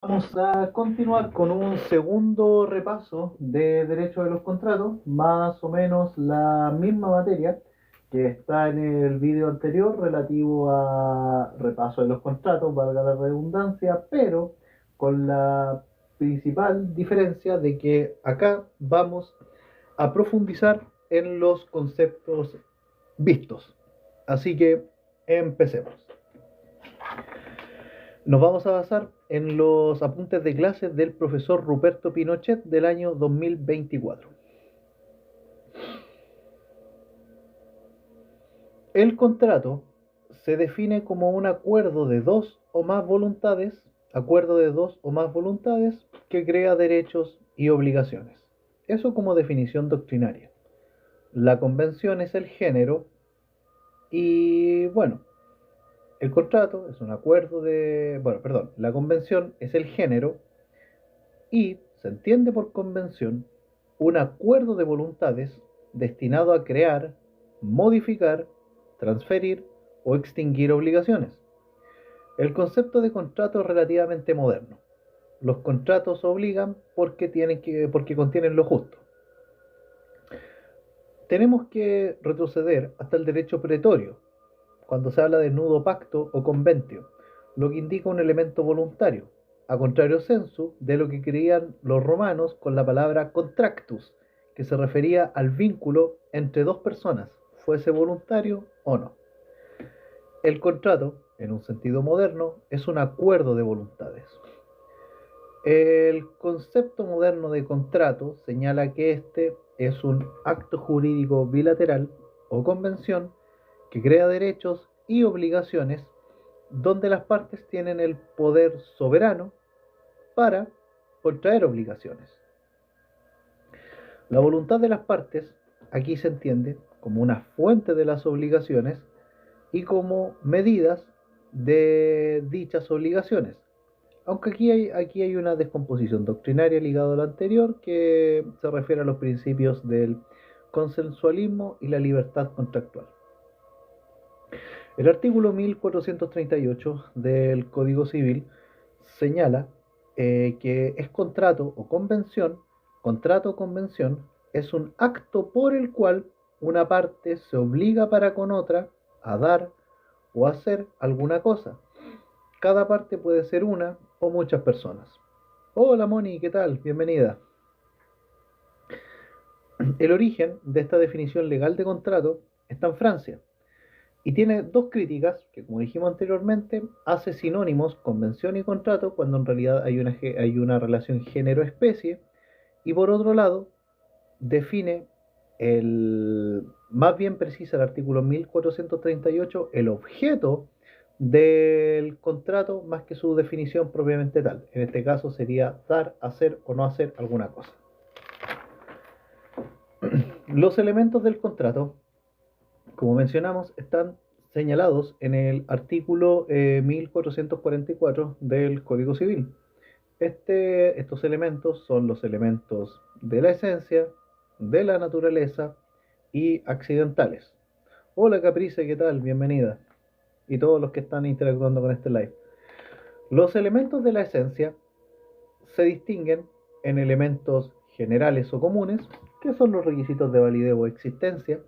Vamos a continuar con un segundo repaso de Derecho de los Contratos, más o menos la misma materia que está en el vídeo anterior relativo a repaso de los contratos, valga la redundancia, pero con la principal diferencia de que acá vamos a profundizar en los conceptos vistos. Así que empecemos. Nos vamos a basar en los apuntes de clase del profesor Ruperto Pinochet del año 2024. El contrato se define como un acuerdo de dos o más voluntades que crea derechos y obligaciones. Eso como definición doctrinaria. La convención es el género y bueno, el contrato es un acuerdo de, bueno, perdón, la convención es el género y se entiende por convención un acuerdo de voluntades destinado a crear, modificar, transferir o extinguir obligaciones. El concepto de contrato es relativamente moderno. Los contratos obligan porque contienen lo justo. Tenemos que retroceder hasta el derecho pretorio, cuando se habla de nudo pacto o conventio, lo que indica un elemento voluntario, a contrario sensu de lo que creían los romanos con la palabra contractus, que se refería al vínculo entre dos personas, fuese voluntario o no. El contrato, en un sentido moderno, es un acuerdo de voluntades. El concepto moderno de contrato señala que este es un acto jurídico bilateral o convención que crea derechos y obligaciones donde las partes tienen el poder soberano para contraer obligaciones. La voluntad de las partes aquí se entiende como una fuente de las obligaciones y como medidas de dichas obligaciones. Aunque aquí hay una descomposición doctrinaria ligada a lo anterior que se refiere a los principios del consensualismo y la libertad contractual. El artículo 1438 del Código Civil señala que es contrato o convención, es un acto por el cual una parte se obliga para con otra a dar o hacer alguna cosa. Cada parte puede ser una o muchas personas. Hola Moni, ¿qué tal? Bienvenida. El origen de esta definición legal de contrato está en Francia y tiene dos críticas que, como dijimos anteriormente, hace sinónimos convención y contrato cuando en realidad hay una relación género-especie, y por otro lado define más bien precisa el artículo 1438 el objeto del contrato más que su definición propiamente tal. En este caso sería dar, hacer o no hacer alguna cosa. Los elementos del contrato, como mencionamos, están señalados en el artículo 1444 del Código Civil. Estos elementos son los elementos de la esencia, de la naturaleza y accidentales. Hola Caprice, ¿qué tal? Bienvenida. Y todos los que están interactuando con este live. Los elementos de la esencia se distinguen en elementos generales o comunes, que son los requisitos de validez o existencia,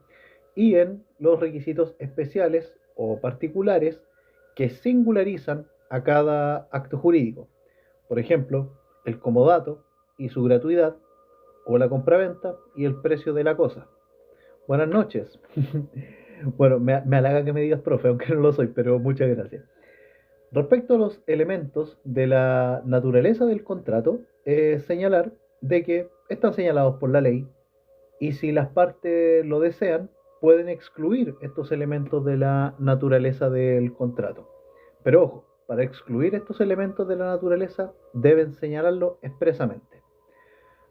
y en los requisitos especiales o particulares que singularizan a cada acto jurídico. Por ejemplo, el comodato y su gratuidad, o la compraventa y el precio de la cosa. Buenas noches. Bueno, me halaga que me digas profe, aunque no lo soy, pero muchas gracias. Respecto a los elementos de la naturaleza del contrato, señalar de que están señalados por la ley y si las partes lo desean, pueden excluir estos elementos de la naturaleza del contrato. Pero ojo, para excluir estos elementos de la naturaleza deben señalarlo expresamente.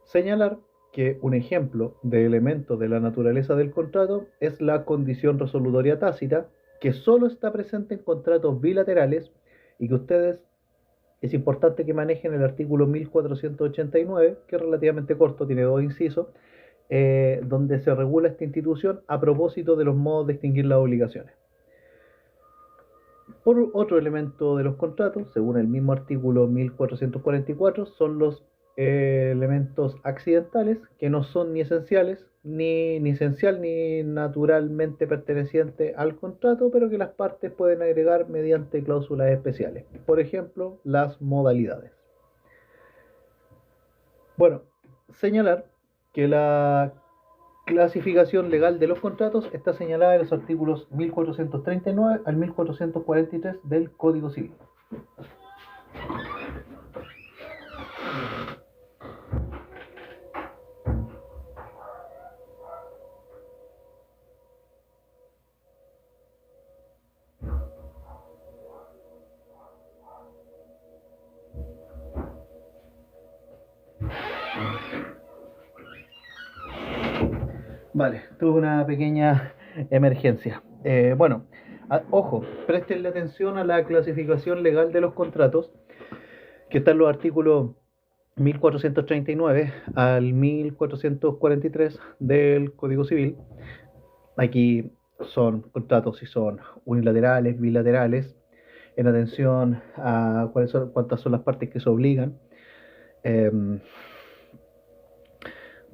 Señalar que un ejemplo de elemento de la naturaleza del contrato es la condición resolutoria tácita, que solo está presente en contratos bilaterales y que ustedes es importante que manejen el artículo 1489, que es relativamente corto, tiene dos incisos, donde se regula esta institución a propósito de los modos de extinguir las obligaciones. Por otro elemento de los contratos, según el mismo artículo 1444, son los elementos accidentales, que no son ni esenciales, ni esencial ni naturalmente perteneciente al contrato, pero que las partes pueden agregar mediante cláusulas especiales. Por ejemplo, las modalidades. Bueno, señalar que la clasificación legal de los contratos está señalada en los artículos 1439 al 1443 del Código Civil. Vale, tuve una pequeña emergencia. Bueno, ojo, prestenle atención a la clasificación legal de los contratos, que están los artículos 1439 al 1443 del Código Civil. Aquí son contratos si son unilaterales, bilaterales, en atención a cuántas son las partes que se obligan, eh,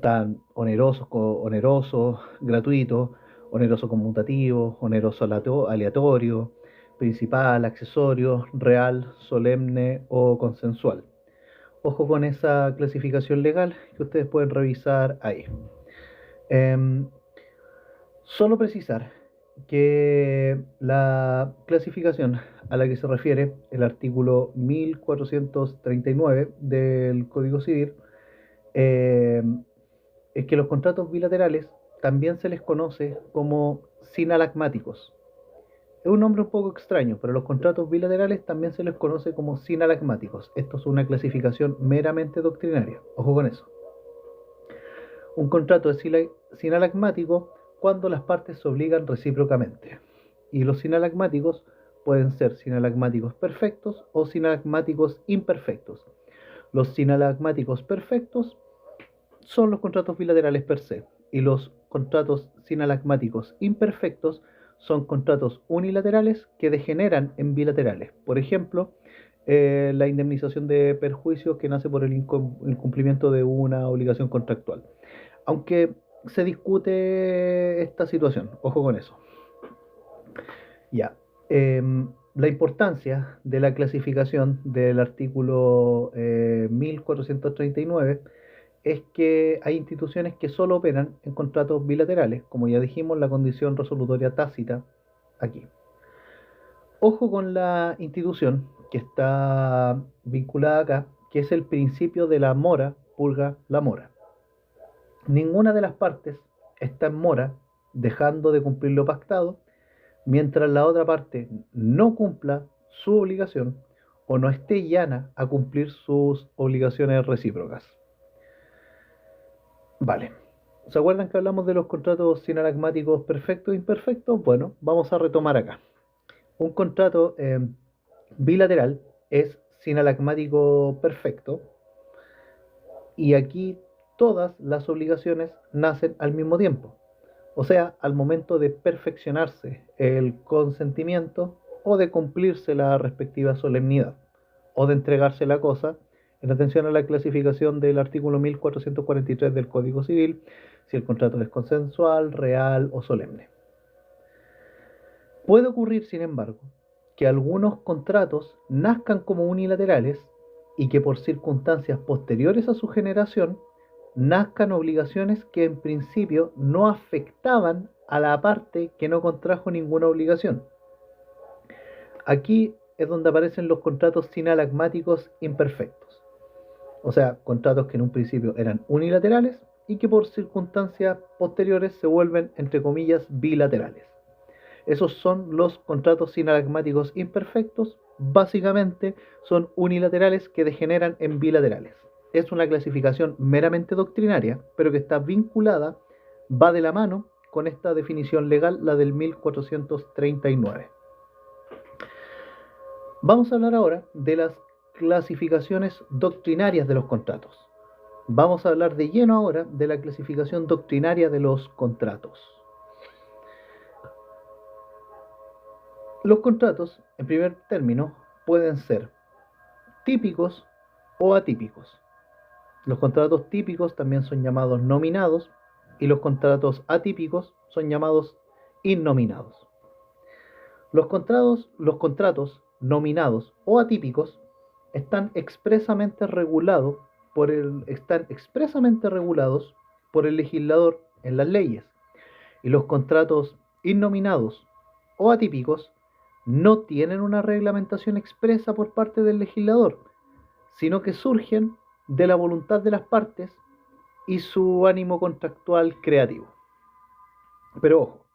tan onerosos, gratuitos, oneroso conmutativo, oneroso aleatorio, principal, accesorio, real, solemne o consensual. Ojo con esa clasificación legal que ustedes pueden revisar ahí. Eh, Solo precisar que la clasificación a la que se refiere el artículo 1439 del Código Civil eh, es que los contratos bilaterales también se les conoce como sinalagmáticos. Es un nombre un poco extraño, pero los contratos bilaterales también se les conoce como sinalagmáticos. Esto es una clasificación meramente doctrinaria. Ojo con eso. Un contrato es sinalagmático cuando las partes se obligan recíprocamente. Y los sinalagmáticos pueden ser sinalagmáticos perfectos o sinalagmáticos imperfectos. Los sinalagmáticos perfectos son los contratos bilaterales per se, y los contratos sinalagmáticos imperfectos son contratos unilaterales que degeneran en bilaterales. Por ejemplo, la indemnización de perjuicios que nace por el incumplimiento de una obligación contractual. Aunque se discute esta situación, ojo con eso. Ya. La importancia de la clasificación del artículo 1439 es que hay instituciones que solo operan en contratos bilaterales, como ya dijimos, la condición resolutoria tácita aquí. Ojo con la institución que está vinculada acá, que es el principio de la mora purga la mora. Ninguna de las partes está en mora, dejando de cumplir lo pactado, mientras la otra parte no cumpla su obligación o no esté llana a cumplir sus obligaciones recíprocas. Vale. ¿Se acuerdan que hablamos de los contratos sinalagmáticos perfectos e imperfectos? Bueno, vamos a retomar acá. Un contrato bilateral es sinalagmático perfecto y aquí todas las obligaciones nacen al mismo tiempo. O sea, al momento de perfeccionarse el consentimiento o de cumplirse la respectiva solemnidad o de entregarse la cosa, en atención a la clasificación del artículo 1443 del Código Civil, si el contrato es consensual, real o solemne. Puede ocurrir, sin embargo, que algunos contratos nazcan como unilaterales y que por circunstancias posteriores a su generación nazcan obligaciones que en principio no afectaban a la parte que no contrajo ninguna obligación. Aquí es donde aparecen los contratos sinalagmáticos imperfectos. O sea, contratos que en un principio eran unilaterales y que por circunstancias posteriores se vuelven, entre comillas, bilaterales. Esos son los contratos sinalagmáticos imperfectos. Básicamente son unilaterales que degeneran en bilaterales. Es una clasificación meramente doctrinaria, pero que está vinculada, va de la mano con esta definición legal, la del 1439. Vamos a hablar ahora de las clasificaciones doctrinarias de los contratos. Vamos a hablar de lleno ahora de la clasificación doctrinaria de los contratos. Los contratos, en primer término, pueden ser típicos o atípicos. Los contratos típicos también son llamados nominados y los contratos atípicos son llamados innominados. Los contratos nominados o atípicos están expresamente regulados por el legislador en las leyes, y los contratos innominados o atípicos no tienen una reglamentación expresa por parte del legislador, sino que surgen de la voluntad de las partes y su ánimo contractual creativo. Pero ojo,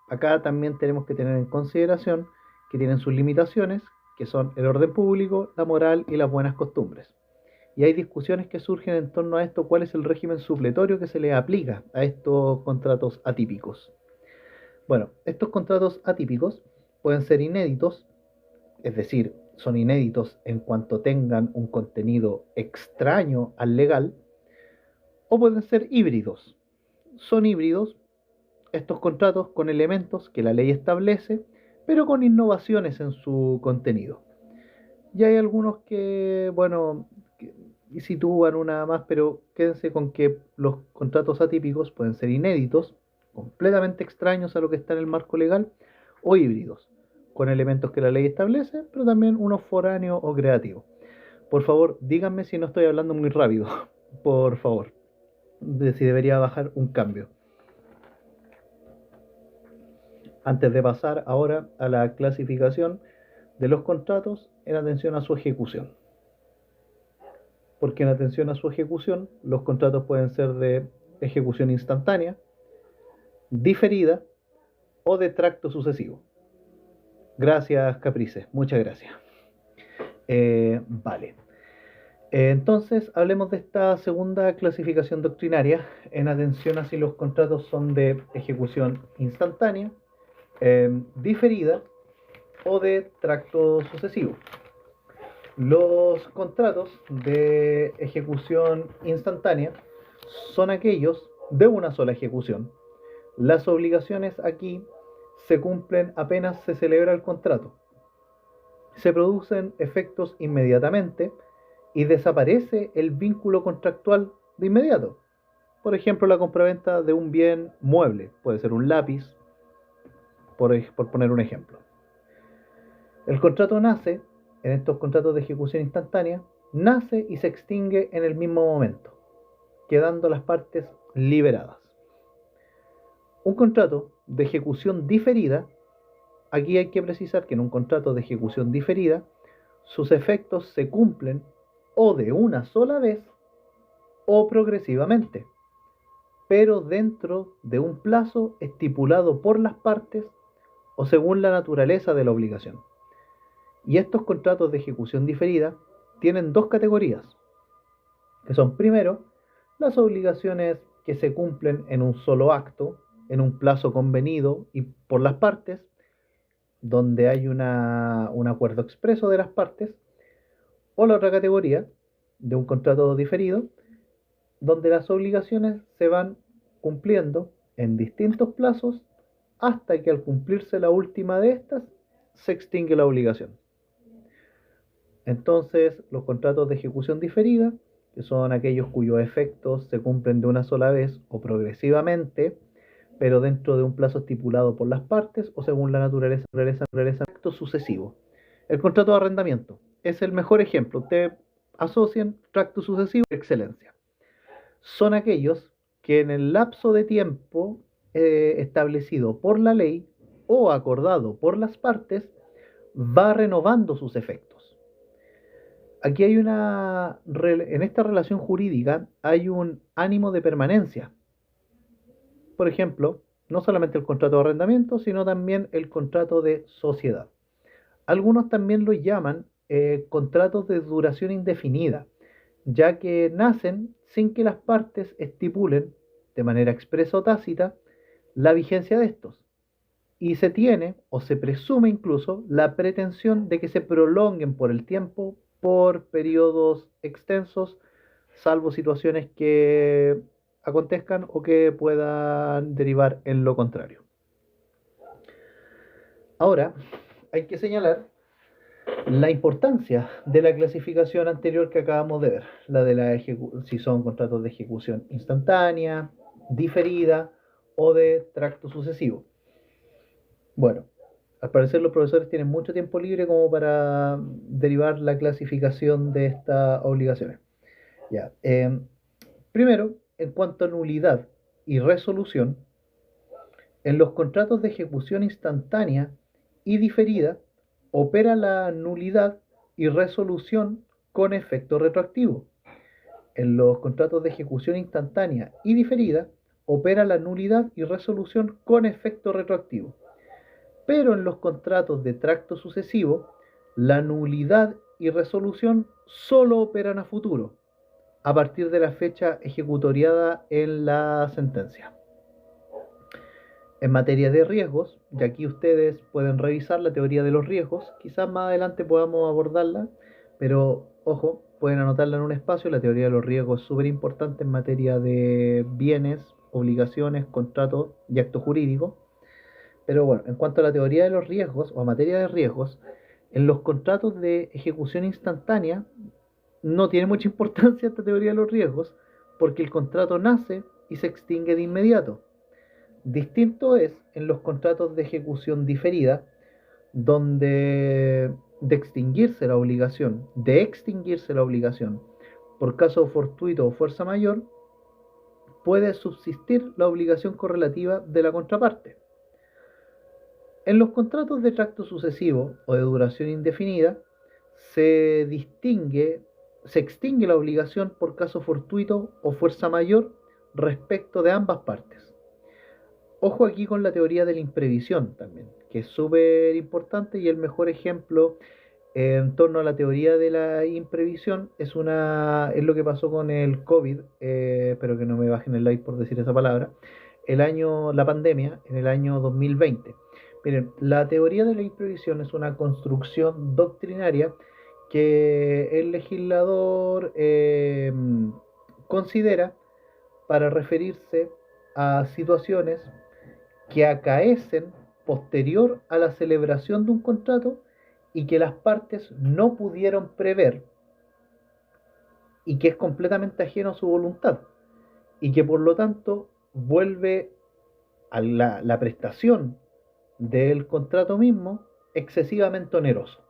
acá también tenemos que tener en consideración que tienen sus limitaciones, que son el orden público, la moral y las buenas costumbres. Y hay discusiones que surgen en torno a esto, cuál es el régimen supletorio que se le aplica a estos contratos atípicos. Bueno, estos contratos atípicos pueden ser inéditos, es decir, son inéditos en cuanto tengan un contenido extraño al legal, o pueden ser híbridos. Son híbridos estos contratos con elementos que la ley establece, pero con innovaciones en su contenido. Y hay algunos que, bueno, y sitúan una más, pero quédense con que los contratos atípicos pueden ser inéditos, completamente extraños a lo que está en el marco legal, o híbridos, con elementos que la ley establece, pero también unos foráneos o creativos. Por favor, díganme si no estoy hablando muy rápido, por favor, de si debería bajar un cambio. Antes de pasar ahora a la clasificación de los contratos en atención a su ejecución. Porque en atención a su ejecución, los contratos pueden ser de ejecución instantánea, diferida o de tracto sucesivo. Gracias, Caprices, muchas gracias. Vale. Entonces, hablemos de esta segunda clasificación doctrinaria en atención a si los contratos son de ejecución instantánea, diferida o de tracto sucesivo. Los contratos de ejecución instantánea son aquellos de una sola ejecución. Las obligaciones aquí se cumplen apenas se celebra el contrato. Se producen efectos inmediatamente y desaparece el vínculo contractual de inmediato. Por ejemplo, la compraventa de un bien mueble, puede ser un lápiz, por poner un ejemplo. El contrato nace, en estos contratos de ejecución instantánea, nace y se extingue en el mismo momento, quedando las partes liberadas. Un contrato de ejecución diferida, aquí hay que precisar que en un contrato de ejecución diferida, sus efectos se cumplen o de una sola vez o progresivamente, pero dentro de un plazo estipulado por las partes o según la naturaleza de la obligación. Y estos contratos de ejecución diferida tienen dos categorías, que son primero las obligaciones que se cumplen en un solo acto, en un plazo convenido y por las partes, donde hay un acuerdo expreso de las partes, o la otra categoría de un contrato diferido, donde las obligaciones se van cumpliendo en distintos plazos hasta que al cumplirse la última de estas se extingue la obligación. Entonces, los contratos de ejecución diferida, que son aquellos cuyos efectos se cumplen de una sola vez o progresivamente, pero dentro de un plazo estipulado por las partes o según la naturaleza acto sucesivo. El contrato de arrendamiento es el mejor ejemplo. Ustedes asocian tracto sucesivo por excelencia. Son aquellos que en el lapso de tiempo establecido por la ley o acordado por las partes va renovando sus efectos. Aquí hay en esta relación jurídica hay un ánimo de permanencia. Por ejemplo, no solamente el contrato de arrendamiento, sino también el contrato de sociedad. Algunos también lo llaman contratos de duración indefinida, ya que nacen sin que las partes estipulen, de manera expresa o tácita, la vigencia de estos. Y se tiene, o se presume incluso, la pretensión de que se prolonguen por el tiempo por periodos extensos, salvo situaciones que acontezcan o que puedan derivar en lo contrario. Ahora, hay que señalar la importancia de la clasificación anterior que acabamos de ver, la de si son contratos de ejecución instantánea, diferida o de tracto sucesivo. Bueno, al parecer los profesores tienen mucho tiempo libre como para derivar la clasificación de estas obligaciones. Ya, primero, en cuanto a nulidad y resolución, en los contratos de ejecución instantánea y diferida opera la nulidad y resolución con efecto retroactivo. En los contratos de ejecución instantánea y diferida opera la nulidad y resolución con efecto retroactivo. Pero en los contratos de tracto sucesivo, la nulidad y resolución solo operan a futuro, a partir de la fecha ejecutoriada en la sentencia. En materia de riesgos, y aquí ustedes pueden revisar la teoría de los riesgos, quizás más adelante podamos abordarla, pero ojo, pueden anotarla en un espacio. La teoría de los riesgos es súper importante en materia de bienes, obligaciones, contratos y actos jurídicos. Pero bueno, en cuanto a la teoría de los riesgos o a materia de riesgos, en los contratos de ejecución instantánea no tiene mucha importancia esta teoría de los riesgos, porque el contrato nace y se extingue de inmediato. Distinto es en los contratos de ejecución diferida, donde de extinguirse la obligación por caso fortuito o fuerza mayor, puede subsistir la obligación correlativa de la contraparte. En los contratos de tracto sucesivo o de duración indefinida, se extingue la obligación por caso fortuito o fuerza mayor respecto de ambas partes. Ojo aquí con la teoría de la imprevisión también, que es súper importante, y el mejor ejemplo en torno a la teoría de la imprevisión es lo que pasó con el COVID, espero que no me bajen el like por decir esa palabra, la pandemia en el año 2020. Miren, la teoría de la imprevisión es una construcción doctrinaria que el legislador considera para referirse a situaciones que acaecen posterior a la celebración de un contrato y que las partes no pudieron prever, y que es completamente ajeno a su voluntad, y que por lo tanto vuelve a la prestación del contrato mismo excesivamente oneroso.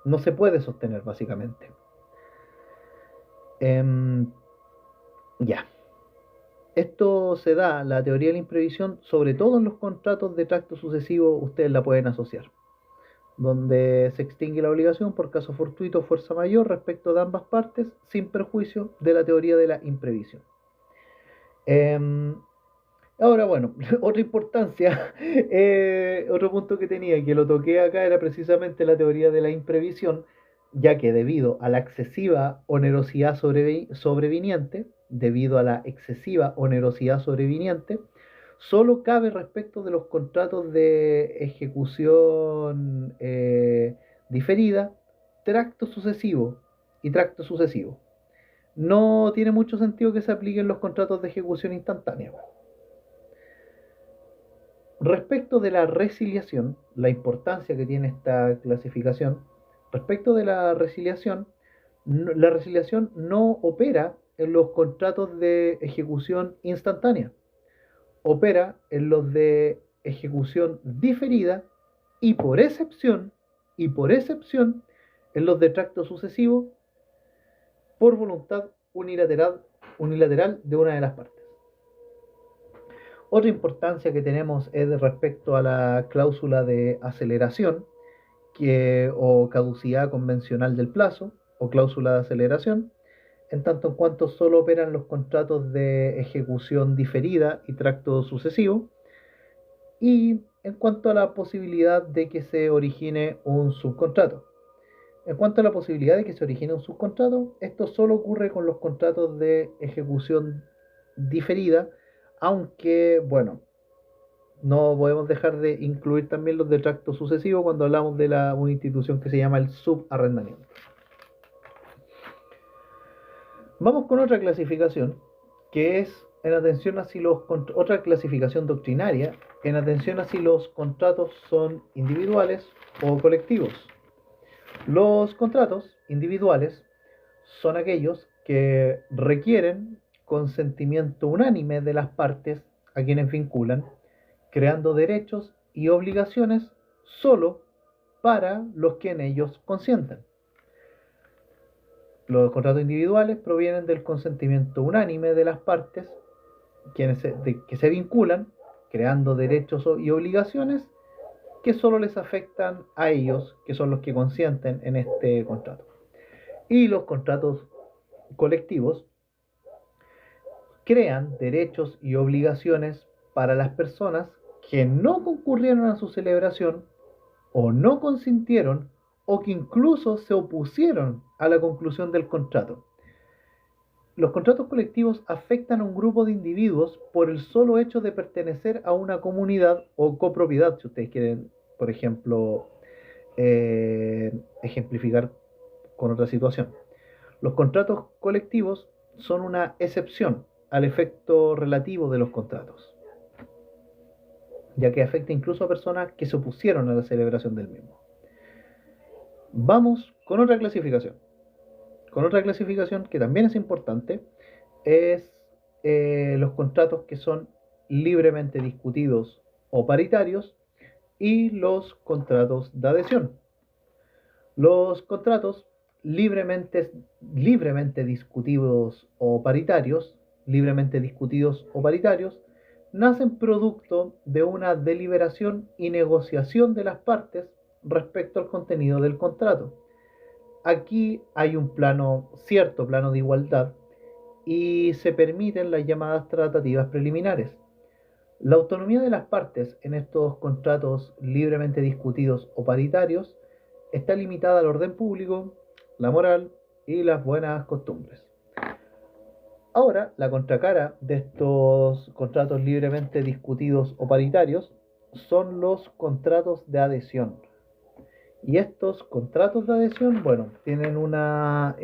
No se puede sostener, básicamente. Ya. Esto se da, la teoría de la imprevisión, sobre todo en los contratos de tracto sucesivo, ustedes la pueden asociar, donde se extingue la obligación por caso fortuito o fuerza mayor respecto de ambas partes, sin perjuicio de la teoría de la imprevisión. Ahora, bueno, otra importancia, otro punto que tenía, que lo toqué acá, era precisamente la teoría de la imprevisión, ya que debido a la excesiva onerosidad sobreviniente, solo cabe respecto de los contratos de ejecución diferida, tracto sucesivo y tracto sucesivo. No tiene mucho sentido que se apliquen los contratos de ejecución instantánea. Respecto de la resiliación, la importancia que tiene esta clasificación, respecto de la resiliación no opera en los contratos de ejecución instantánea, opera en los de ejecución diferida y por excepción, en los de tracto sucesivo por voluntad unilateral de una de las partes. Otra importancia que tenemos es respecto a la cláusula de aceleración o caducidad convencional del plazo o cláusula de aceleración, en tanto en cuanto solo operan los contratos de ejecución diferida y tracto sucesivo, y en cuanto a la posibilidad de que se origine un subcontrato. En cuanto a la posibilidad de que se origine un subcontrato, esto solo ocurre con los contratos de ejecución diferida, aunque, bueno, no podemos dejar de incluir también los de tracto sucesivo cuando hablamos de una institución que se llama el subarrendamiento. Vamos con otra clasificación, que es en atención a si otra clasificación doctrinaria, en atención a si los contratos son individuales o colectivos. Los contratos individuales son aquellos que requieren consentimiento unánime de las partes a quienes vinculan, creando derechos y obligaciones solo para los que en ellos consienten. Los contratos individuales provienen del consentimiento unánime de las partes que se vinculan, creando derechos y obligaciones que solo les afectan a ellos, que son los que consienten en este contrato. Y los contratos colectivos crean derechos y obligaciones para las personas que no concurrieron a su celebración o no consintieron o que incluso se opusieron a la conclusión del contrato. Los contratos colectivos afectan a un grupo de individuos por el solo hecho de pertenecer a una comunidad o copropiedad, si ustedes quieren, por ejemplo, ejemplificar con otra situación. Los contratos colectivos son una excepción al efecto relativo de los contratos, ya que afecta incluso a personas que se opusieron a la celebración del mismo. Vamos con otra clasificación. Con otra clasificación que también es importante, es los contratos que son libremente discutidos o paritarios y los contratos de adhesión. Los contratos libremente discutidos o paritarios, nacen producto de una deliberación y negociación de las partes respecto al contenido del contrato. Aquí hay un cierto plano de igualdad y se permiten las llamadas tratativas preliminares. La autonomía de las partes en estos contratos libremente discutidos o paritarios está limitada al orden público, la moral y las buenas costumbres. Ahora, la contracara de estos contratos libremente discutidos o paritarios son los contratos de adhesión. Y estos contratos de adhesión, bueno, tienen una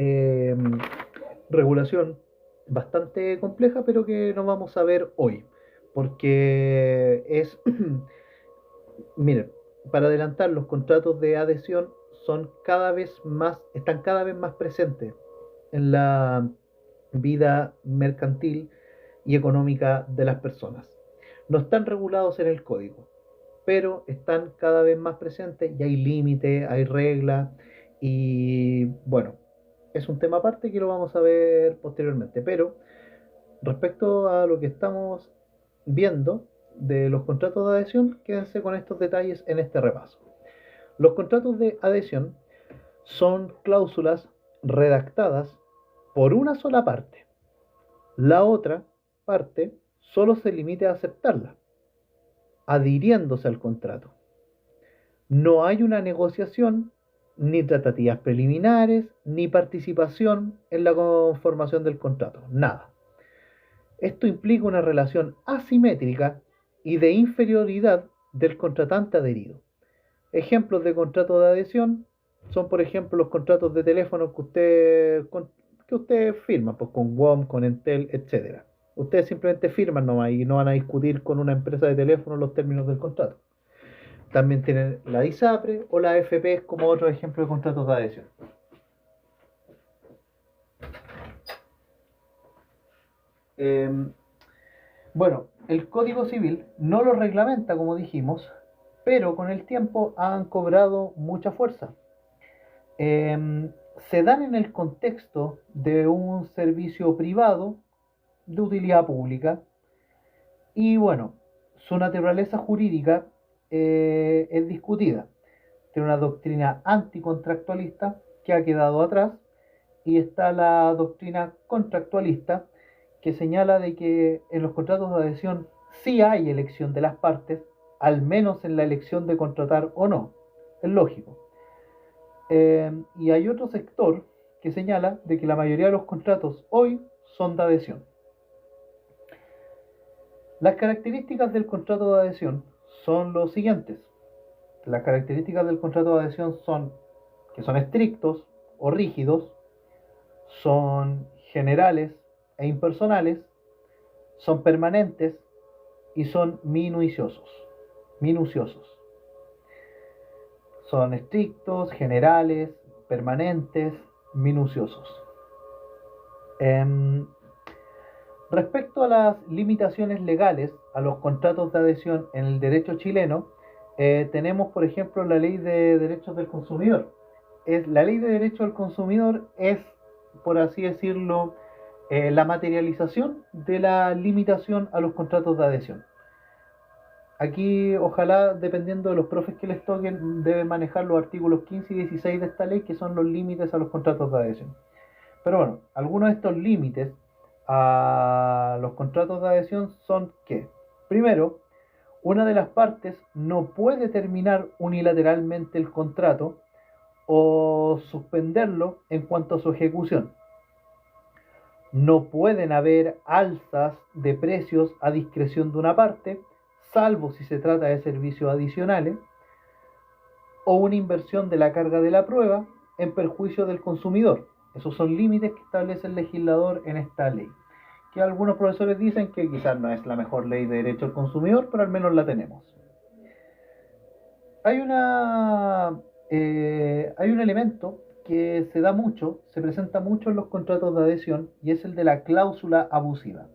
regulación bastante compleja, pero que no vamos a ver hoy, porque miren, para adelantar, los contratos de adhesión están cada vez más presentes en la vida mercantil y económica de las personas. No están regulados en el código, pero están cada vez más presentes y hay límites, hay reglas y bueno, es un tema aparte que lo vamos a ver posteriormente. Pero respecto a lo que estamos viendo de los contratos de adhesión, quédense con estos detalles en este repaso. Los contratos de adhesión son cláusulas redactadas por una sola parte. La otra parte solo se limita a aceptarla, adhiriéndose al contrato. No hay una negociación, ni tratativas preliminares, ni participación en la conformación del contrato, nada. Esto implica una relación asimétrica y de inferioridad del contratante adherido. Ejemplos de contratos de adhesión son, por ejemplo, los contratos de teléfono que usted firma, pues, con WOM, con Entel, etc. Ustedes simplemente firman nomás y no van a discutir con una empresa de teléfono los términos del contrato. También tienen la ISAPRE o la AFP como otro ejemplo de contratos de adhesión. Bueno, el Código Civil no lo reglamenta, como dijimos, pero con el tiempo han cobrado mucha fuerza. Se dan en el contexto de un servicio privado de utilidad pública y bueno, su naturaleza jurídica es discutida. Tiene una doctrina anticontractualista que ha quedado atrás y está la doctrina contractualista que señala de que en los contratos de adhesión sí hay elección de las partes, al menos en la elección de contratar o no. Es lógico. Y hay otro sector que señala de que la mayoría de los contratos hoy son de adhesión. Las características del contrato de adhesión son los siguientes. Las características del contrato de adhesión son que son estrictos o rígidos, son generales e impersonales, son permanentes y son minuciosos. Minuciosos. Son estrictos, generales, permanentes, minuciosos. Respecto a las limitaciones legales a los contratos de adhesión en el derecho chileno, tenemos, por ejemplo, la Ley de Derechos del Consumidor. La Ley de Derechos del Consumidor es, por así decirlo, la materialización de la limitación a los contratos de adhesión. Aquí, ojalá, dependiendo de los profes que les toquen, deben manejar los artículos 15 y 16 de esta ley, que son los límites a los contratos de adhesión. Pero bueno, algunos de estos límites a los contratos de adhesión son que, primero, una de las partes no puede terminar unilateralmente el contrato o suspenderlo en cuanto a su ejecución. No pueden haber alzas de precios a discreción de una parte, salvo si se trata de servicios adicionales, o una inversión de la carga de la prueba en perjuicio del consumidor. Esos son límites que establece el legislador en esta ley, que algunos profesores dicen que quizás no es la mejor ley de derecho al consumidor, pero al menos la tenemos. Hay un elemento que se da mucho, se presenta mucho en los contratos de adhesión, y es el de la cláusula abusiva.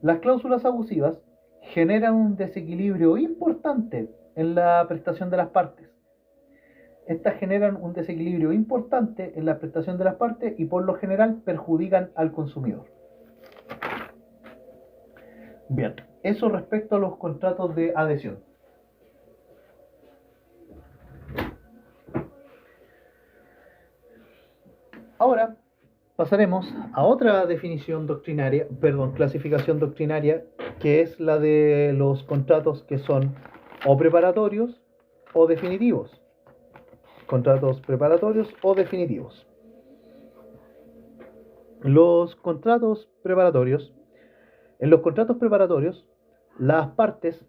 Las cláusulas abusivas generan un desequilibrio importante en la prestación de las partes. Estas generan un desequilibrio importante en la prestación de las partes y por lo general perjudican al consumidor. Bien, eso respecto a los contratos de adhesión. Ahora pasaremos a otra clasificación doctrinaria, que es la de los contratos que son o preparatorios o definitivos. Contratos preparatorios o definitivos. Los contratos preparatorios. En los contratos preparatorios, las partes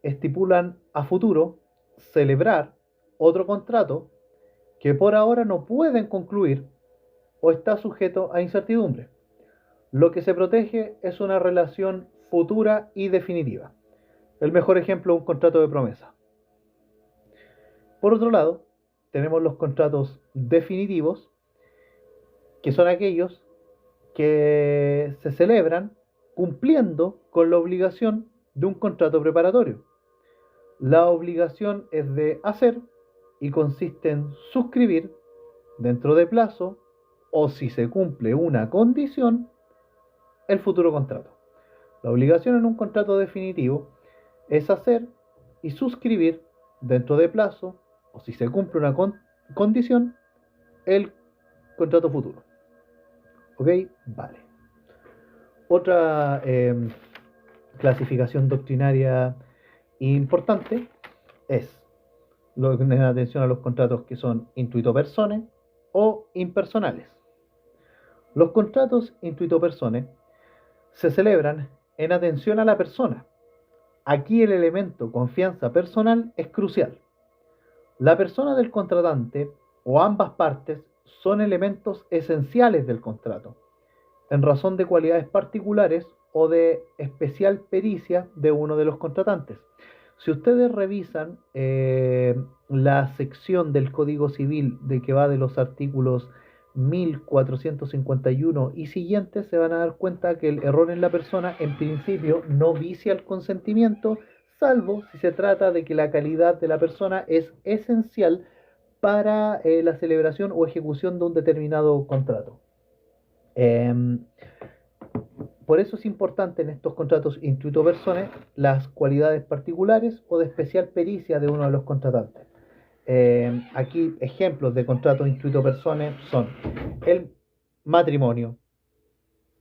estipulan a futuro celebrar otro contrato que por ahora no pueden concluir o está sujeto a incertidumbre. Lo que se protege es una relación futura y definitiva. El mejor ejemplo es un contrato de promesa. Por otro lado, tenemos los contratos definitivos, que son aquellos que se celebran cumpliendo con la obligación de un contrato preparatorio. La obligación es de hacer y consiste en suscribir dentro de plazo, o si se cumple una condición, el futuro contrato. La obligación en un contrato definitivo es hacer y suscribir dentro de plazo, o si se cumple una condición, el contrato futuro. ¿Ok? Vale. Otra clasificación doctrinaria importante es lo que da atención a los contratos que son intuito personae o impersonales. Los contratos intuito personae se celebran en atención a la persona. Aquí el elemento confianza personal es crucial. La persona del contratante o ambas partes son elementos esenciales del contrato, en razón de cualidades particulares o de especial pericia de uno de los contratantes. Si ustedes revisan la sección del Código Civil de que va de los artículos 1451 y siguientes, se van a dar cuenta que el error en la persona en principio no vicia el consentimiento, salvo si se trata de que la calidad de la persona es esencial para la celebración o ejecución de un determinado contrato. Por eso es importante en estos contratos intuito personae las cualidades particulares o de especial pericia de uno de los contratantes. Aquí ejemplos de contratos intuito personae son el matrimonio,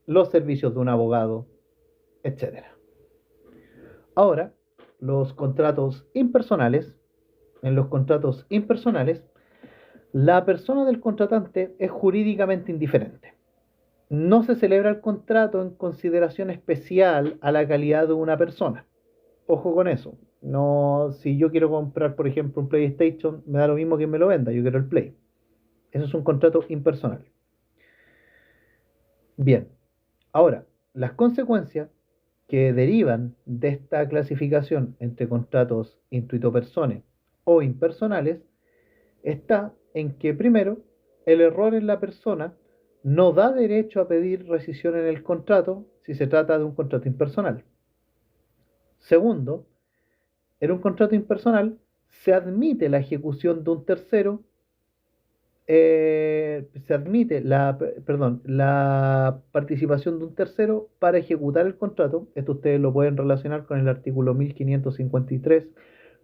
los servicios de un abogado, etc. Ahora, los contratos impersonales. En los contratos impersonales, la persona del contratante es jurídicamente indiferente. No se celebra el contrato en consideración especial a la calidad de una persona. Ojo con eso. No, si yo quiero comprar, por ejemplo, un PlayStation, me da lo mismo que me lo venda, yo quiero el Play. Eso es un contrato impersonal. Bien, ahora, las consecuencias que derivan de esta clasificación entre contratos intuito personae o impersonales está en que, primero, el error en la persona no da derecho a pedir rescisión en el contrato si se trata de un contrato impersonal. Segundo, en un contrato impersonal se admite la ejecución de un tercero, se admite la participación de un tercero para ejecutar el contrato. Esto ustedes lo pueden relacionar con el artículo 1553,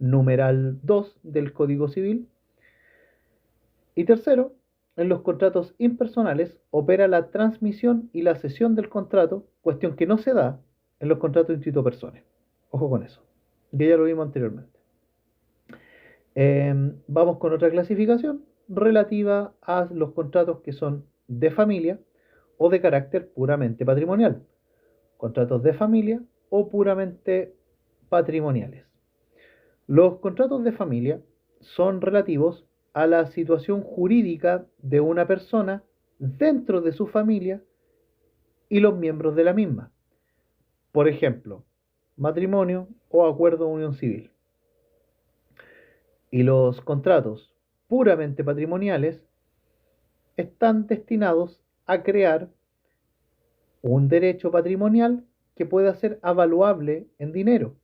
numeral 2 del Código Civil. Y tercero, en los contratos impersonales opera la transmisión y la cesión del contrato, cuestión que no se da en los contratos intuito personae. Ojo con eso, que ya lo vimos anteriormente. Vamos con otra clasificación relativa a los contratos que son de familia o de carácter puramente patrimonial. Contratos de familia o puramente patrimoniales. Los contratos de familia son relativos a la situación jurídica de una persona dentro de su familia y los miembros de la misma. Por ejemplo, matrimonio o acuerdo de unión civil. Y los contratos puramente patrimoniales están destinados a crear un derecho patrimonial que pueda ser avaluable en dinero.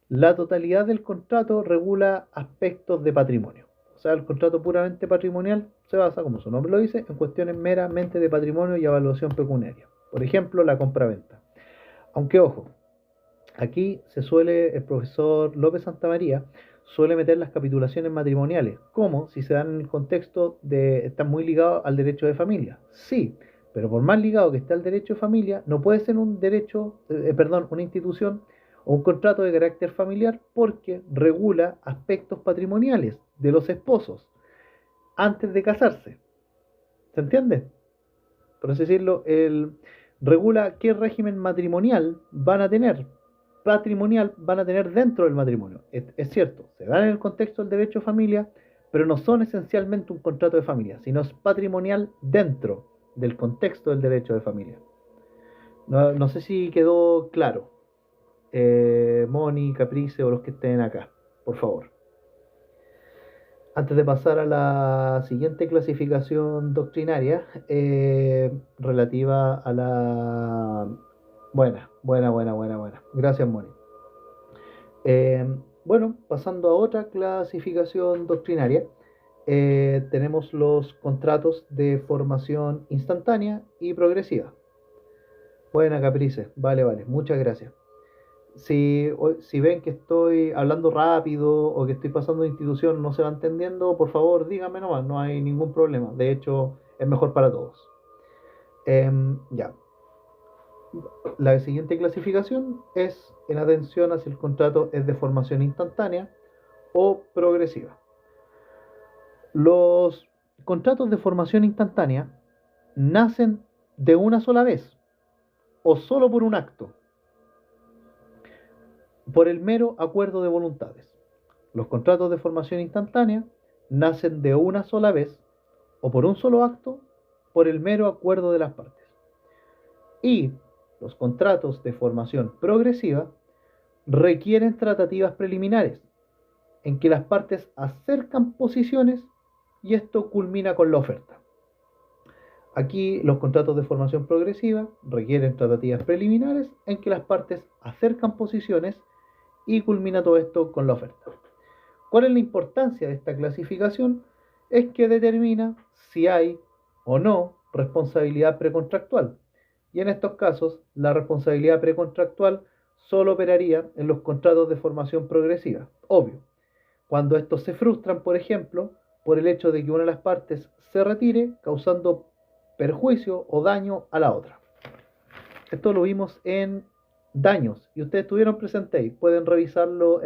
La totalidad del contrato regula aspectos de patrimonio. O sea, el contrato puramente patrimonial se basa, como su nombre lo dice, en cuestiones meramente de patrimonio y evaluación pecuniaria. Por ejemplo, la compra-venta. Aunque, ojo, aquí el profesor López Santamaría suele meter las capitulaciones matrimoniales, como si se dan en el contexto de están muy ligados al derecho de familia. Sí, pero por más ligado que esté al derecho de familia, no puede ser una institución o un contrato de carácter familiar porque regula aspectos patrimoniales de los esposos antes de casarse. ¿Se entiende? Por así decirlo, regula qué régimen matrimonial van a tener, patrimonial van a tener dentro del matrimonio. Es cierto, se dan en el contexto del derecho de familia, pero no son esencialmente un contrato de familia, sino es patrimonial dentro del contexto del derecho de familia. No sé si quedó claro. Moni, Caprice o los que estén acá, por favor. Antes de pasar a la siguiente clasificación doctrinaria, relativa a la... Buena. Gracias, Moni. Bueno, pasando a otra clasificación doctrinaria, tenemos los contratos de formación instantánea y progresiva. Buena, Caprice, vale, muchas gracias. Si ven que estoy hablando rápido o que estoy pasando de institución no se va entendiendo, por favor díganme nomás, no hay ningún problema. De hecho, es mejor para todos. Ya. La siguiente clasificación es en atención a si el contrato es de formación instantánea o progresiva. Los contratos de formación instantánea nacen de una sola vez o solo por un acto, por el mero acuerdo de voluntades. Los contratos de formación instantánea nacen de una sola vez o por un solo acto, por el mero acuerdo de las partes. Y los contratos de formación progresiva requieren tratativas preliminares, en que las partes acercan posiciones y esto culmina con la oferta. Aquí los contratos de formación progresiva requieren tratativas preliminares en que las partes acercan posiciones y culmina todo esto con la oferta. ¿Cuál es la importancia de esta clasificación? Es que determina si hay o no responsabilidad precontractual. Y en estos casos, la responsabilidad precontractual solo operaría en los contratos de formación progresiva. Obvio, cuando estos se frustran, por ejemplo, por el hecho de que una de las partes se retire, causando perjuicio o daño a la otra. Esto lo vimos en daños y ustedes estuvieron presentes ahí, pueden revisarlo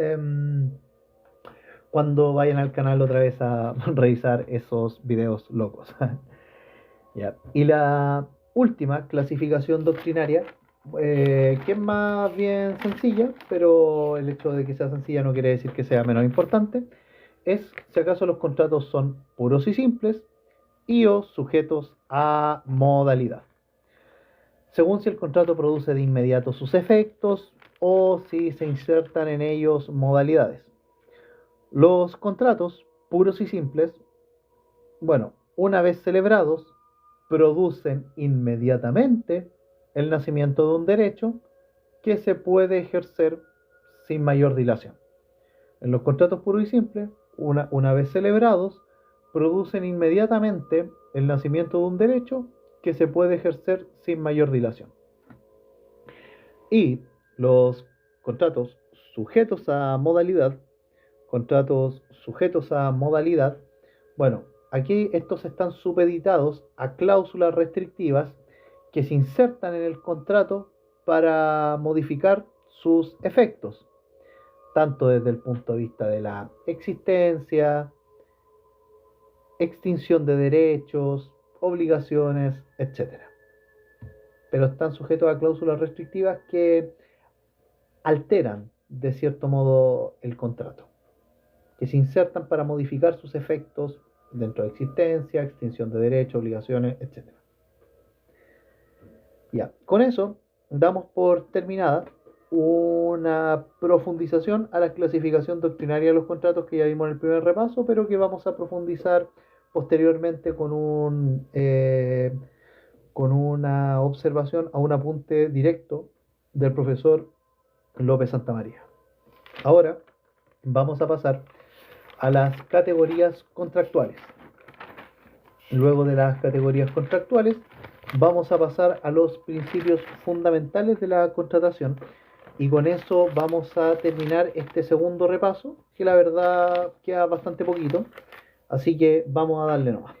cuando vayan al canal otra vez a revisar esos videos locos. Ya. Y la última clasificación doctrinaria, que es más bien sencilla, pero el hecho de que sea sencilla no quiere decir que sea menos importante, es si acaso los contratos son puros y simples y o sujetos a modalidad. según si el contrato produce de inmediato sus efectos o si se insertan en ellos modalidades. Los contratos puros y simples, bueno, una vez celebrados, producen inmediatamente el nacimiento de un derecho que se puede ejercer sin mayor dilación. En los contratos puros y simples, una vez celebrados, producen inmediatamente el nacimiento de un derecho que se puede ejercer sin mayor dilación. Y los contratos sujetos a modalidad, bueno, aquí estos están supeditados a cláusulas restrictivas que se insertan en el contrato para modificar sus efectos, tanto desde el punto de vista de la existencia, extinción de derechos, obligaciones, etcétera. Pero están sujetos a cláusulas restrictivas que alteran de cierto modo el contrato, que se insertan para modificar sus efectos dentro de existencia, extinción de derechos, obligaciones, etcétera. Ya, con eso damos por terminada una profundización a la clasificación doctrinaria de los contratos que ya vimos en el primer repaso, pero que vamos a profundizar posteriormente con una observación a un apunte directo del profesor López Santamaría. Ahora vamos a pasar a las categorías contractuales. Luego de las categorías contractuales, vamos a pasar a los principios fundamentales de la contratación y con eso vamos a terminar este segundo repaso, que la verdad queda bastante poquito, así que vamos a darle nomás.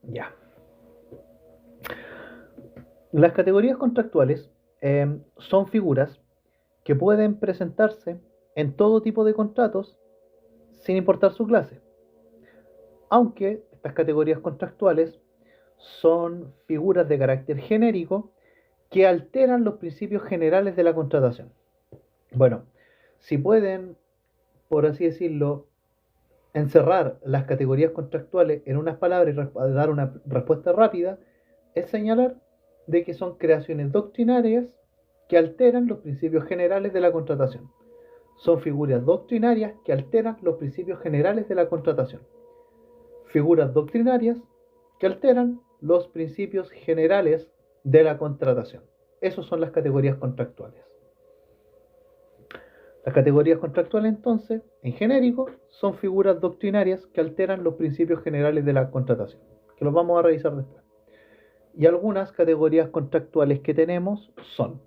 Ya. Las categorías contractuales son figuras que pueden presentarse en todo tipo de contratos sin importar su clase, aunque estas categorías contractuales son figuras de carácter genérico que alteran los principios generales de la contratación. Bueno, si pueden, por así decirlo, encerrar las categorías contractuales en unas palabras y dar una respuesta rápida, es señalar de que son creaciones doctrinarias que alteran los principios generales de la contratación. Son figuras doctrinarias que alteran los principios generales de la contratación. Figuras doctrinarias que alteran los principios generales de la contratación. Esas son las categorías contractuales. Las categorías contractuales, entonces, en genérico, son figuras doctrinarias que alteran los principios generales de la contratación, que los vamos a revisar después. Y algunas categorías contractuales que tenemos son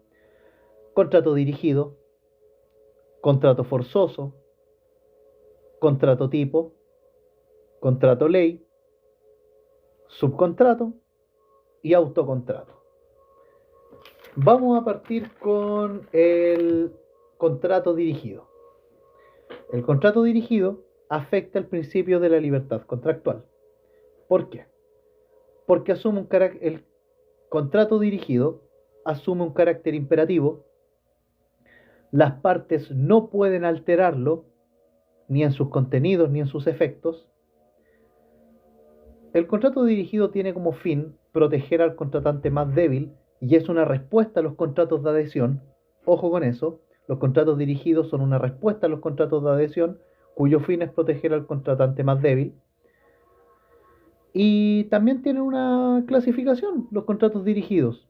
contrato dirigido, contrato forzoso, contrato tipo, contrato ley, subcontrato y autocontrato. Vamos a partir con el contrato dirigido. El contrato dirigido afecta el principio de la libertad contractual. ¿Por qué? Porque el contrato dirigido asume un carácter imperativo. Las partes no pueden alterarlo, ni en sus contenidos ni en sus efectos. El contrato dirigido tiene como fin proteger al contratante más débil y es una respuesta a los contratos de adhesión. Ojo con eso, los contratos dirigidos son una respuesta a los contratos de adhesión cuyo fin es proteger al contratante más débil. Y también tienen una clasificación, los contratos dirigidos.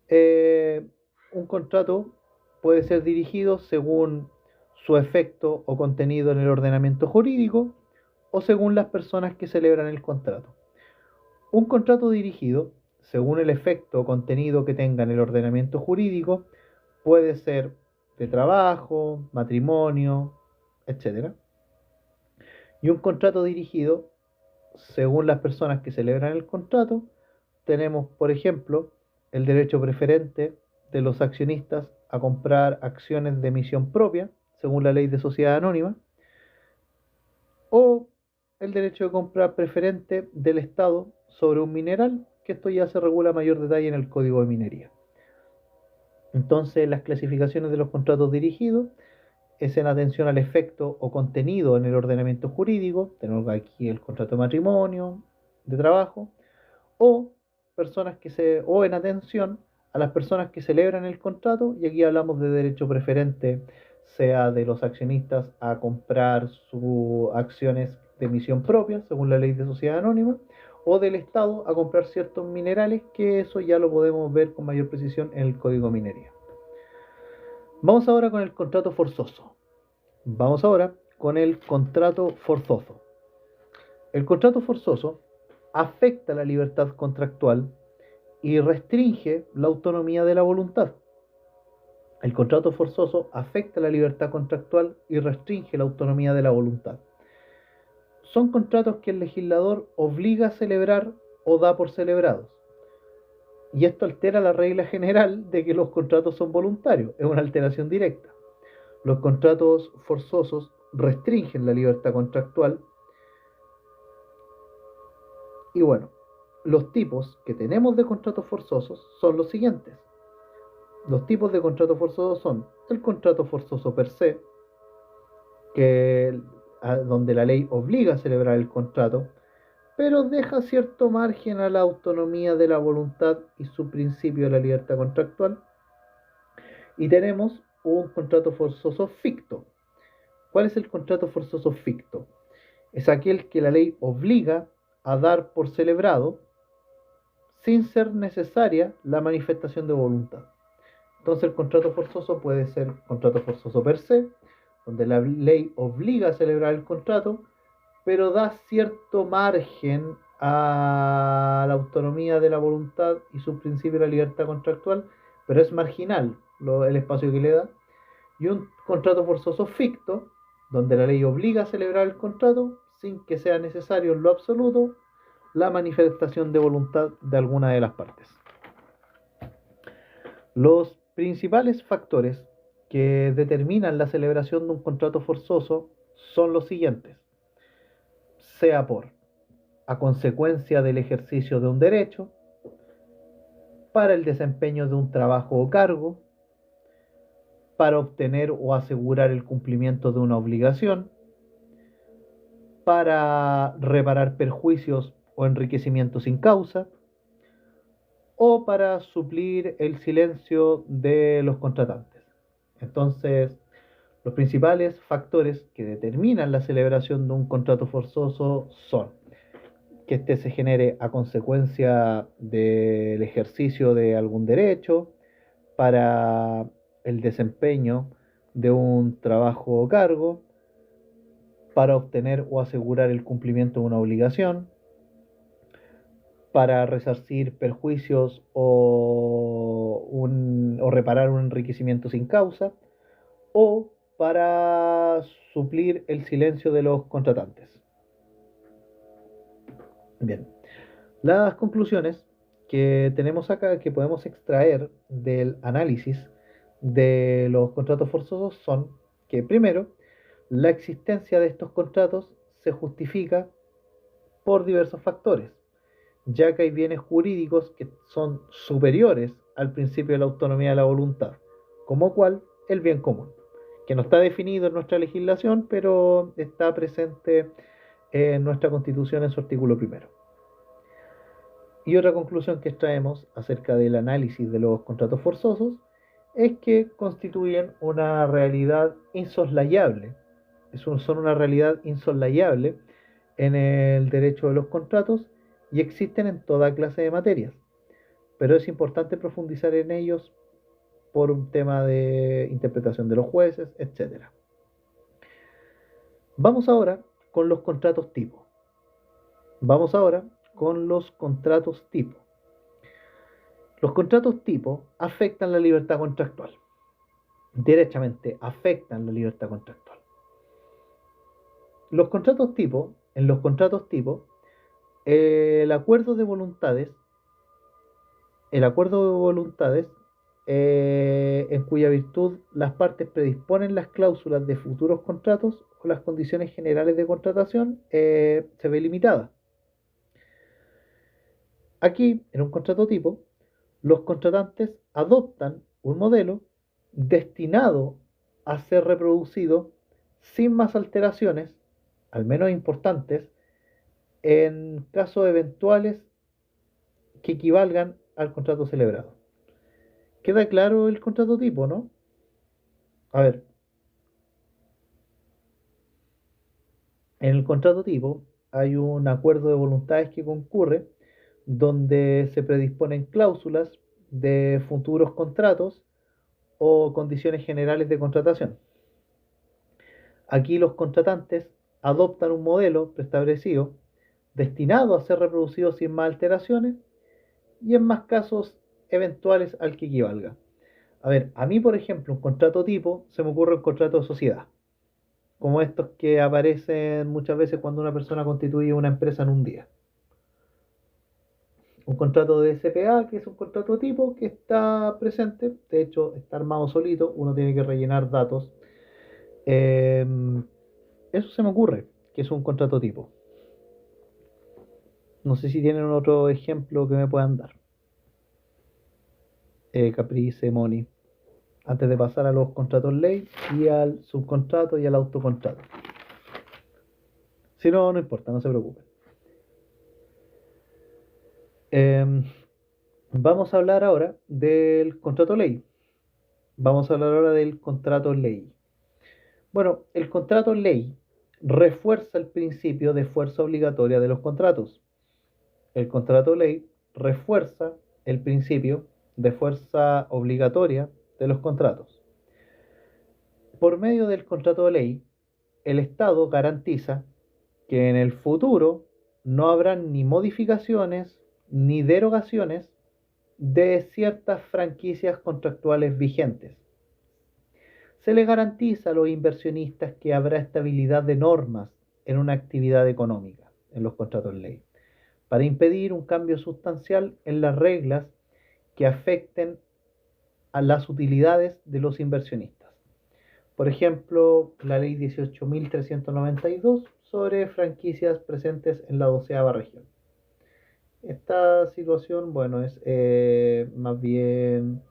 Un contrato puede ser dirigido según su efecto o contenido en el ordenamiento jurídico o según las personas que celebran el contrato. Un contrato dirigido, según el efecto o contenido que tenga en el ordenamiento jurídico, puede ser de trabajo, matrimonio, etc. Y un contrato dirigido, según las personas que celebran el contrato, tenemos, por ejemplo, el derecho preferente de los accionistas a comprar acciones de emisión propia, según la ley de sociedad anónima, o el derecho de compra preferente del Estado sobre un mineral, que esto ya se regula a mayor detalle en el Código de Minería. Entonces, las clasificaciones de los contratos dirigidos es en atención al efecto o contenido en el ordenamiento jurídico, tenemos aquí el contrato de matrimonio, de trabajo, o o en atención a las personas que celebran el contrato, y aquí hablamos de derecho preferente, sea de los accionistas a comprar sus acciones de emisión propia, según la ley de sociedad anónima, o del Estado a comprar ciertos minerales, que eso ya lo podemos ver con mayor precisión en el Código Minería. Vamos ahora con el contrato forzoso. Vamos ahora con el contrato forzoso. El contrato forzoso afecta la libertad contractual y restringe la autonomía de la voluntad. El contrato forzoso afecta la libertad contractual y restringe la autonomía de la voluntad. Son contratos que el legislador obliga a celebrar o da por celebrados. Y esto altera la regla general de que los contratos son voluntarios. Es una alteración directa. Los contratos forzosos restringen la libertad contractual. Y bueno, los tipos que tenemos de contratos forzosos son los siguientes. Los tipos de contratos forzosos son el contrato forzoso per se, donde la ley obliga a celebrar el contrato, pero deja cierto margen a la autonomía de la voluntad y su principio de la libertad contractual. Y tenemos un contrato forzoso ficto. ¿Cuál es el contrato forzoso ficto? Es aquel que la ley obliga a dar por celebrado sin ser necesaria la manifestación de voluntad. Entonces el contrato forzoso puede ser contrato forzoso per se, donde la ley obliga a celebrar el contrato, pero da cierto margen a la autonomía de la voluntad y su principio de la libertad contractual, pero es marginal el espacio que le da. Y un contrato forzoso ficto, donde la ley obliga a celebrar el contrato sin que sea necesario en lo absoluto la manifestación de voluntad de alguna de las partes. Los principales factores que determinan la celebración de un contrato forzoso son los siguientes: sea a consecuencia del ejercicio de un derecho, para el desempeño de un trabajo o cargo, para obtener o asegurar el cumplimiento de una obligación, para reparar perjuicios o enriquecimiento sin causa, o para suplir el silencio de los contratantes. Entonces, los principales factores que determinan la celebración de un contrato forzoso son que éste se genere a consecuencia del ejercicio de algún derecho, para el desempeño de un trabajo o cargo, para obtener o asegurar el cumplimiento de una obligación, para resarcir perjuicios o reparar un enriquecimiento sin causa, o para suplir el silencio de los contratantes. Bien, las conclusiones que tenemos acá, que podemos extraer del análisis de los contratos forzosos, son que, primero, la existencia de estos contratos se justifica por diversos factores, ya que hay bienes jurídicos que son superiores al principio de la autonomía de la voluntad, como cual el bien común, que no está definido en nuestra legislación, pero está presente en nuestra Constitución en su artículo primero. Y otra conclusión que extraemos acerca del análisis de los contratos forzosos es que constituyen una realidad insoslayable, son una realidad insoslayable en el derecho de los contratos y existen en toda clase de materias, pero es importante profundizar en ellos por un tema de interpretación de los jueces, etc. Vamos ahora con los contratos tipo. Vamos ahora con los contratos tipo. Los contratos tipo afectan la libertad contractual. Derechamente afectan la libertad contractual. En los contratos tipo, el acuerdo de voluntades, en cuya virtud las partes predisponen las cláusulas de futuros contratos o las condiciones generales de contratación, se ve limitada. Aquí, en un contrato tipo, los contratantes adoptan un modelo destinado a ser reproducido sin más alteraciones, al menos importantes, en casos eventuales que equivalgan al contrato celebrado. ¿Queda claro el contrato tipo, no? A ver, en el contrato tipo hay un acuerdo de voluntades que concurre donde se predisponen cláusulas de futuros contratos o condiciones generales de contratación. Aquí los contratantes adoptan un modelo preestablecido destinado a ser reproducido sin más alteraciones y en más casos eventuales al que equivalga. A ver, a mí por ejemplo un contrato tipo se me ocurre un contrato de sociedad, como estos que aparecen muchas veces cuando una persona constituye una empresa en un día. Un contrato de SPA, que es un contrato tipo que está presente, de hecho está armado solito, uno tiene que rellenar datos. Eh, Eso se me ocurre, que es un contrato tipo. No sé si tienen otro ejemplo que me puedan dar. Caprice, Moni. Antes de pasar a los contratos ley y al subcontrato y al autocontrato. Si no, no importa, no se preocupen. Eh, Vamos a hablar ahora del contrato ley. Vamos a hablar ahora del contrato ley. Bueno, el contrato ley refuerza el principio de fuerza obligatoria de los contratos. El contrato ley refuerza el principio de fuerza obligatoria de los contratos. Por medio del contrato de ley, el Estado garantiza que en el futuro no habrán ni modificaciones ni derogaciones de ciertas franquicias contractuales vigentes. Se le garantiza a los inversionistas que habrá estabilidad de normas en una actividad económica, en los contratos de ley, para impedir un cambio sustancial en las reglas que afecten a las utilidades de los inversionistas. Por ejemplo, la ley 18.392 sobre franquicias presentes en la 12ª región. Esta situación, bueno, es más bien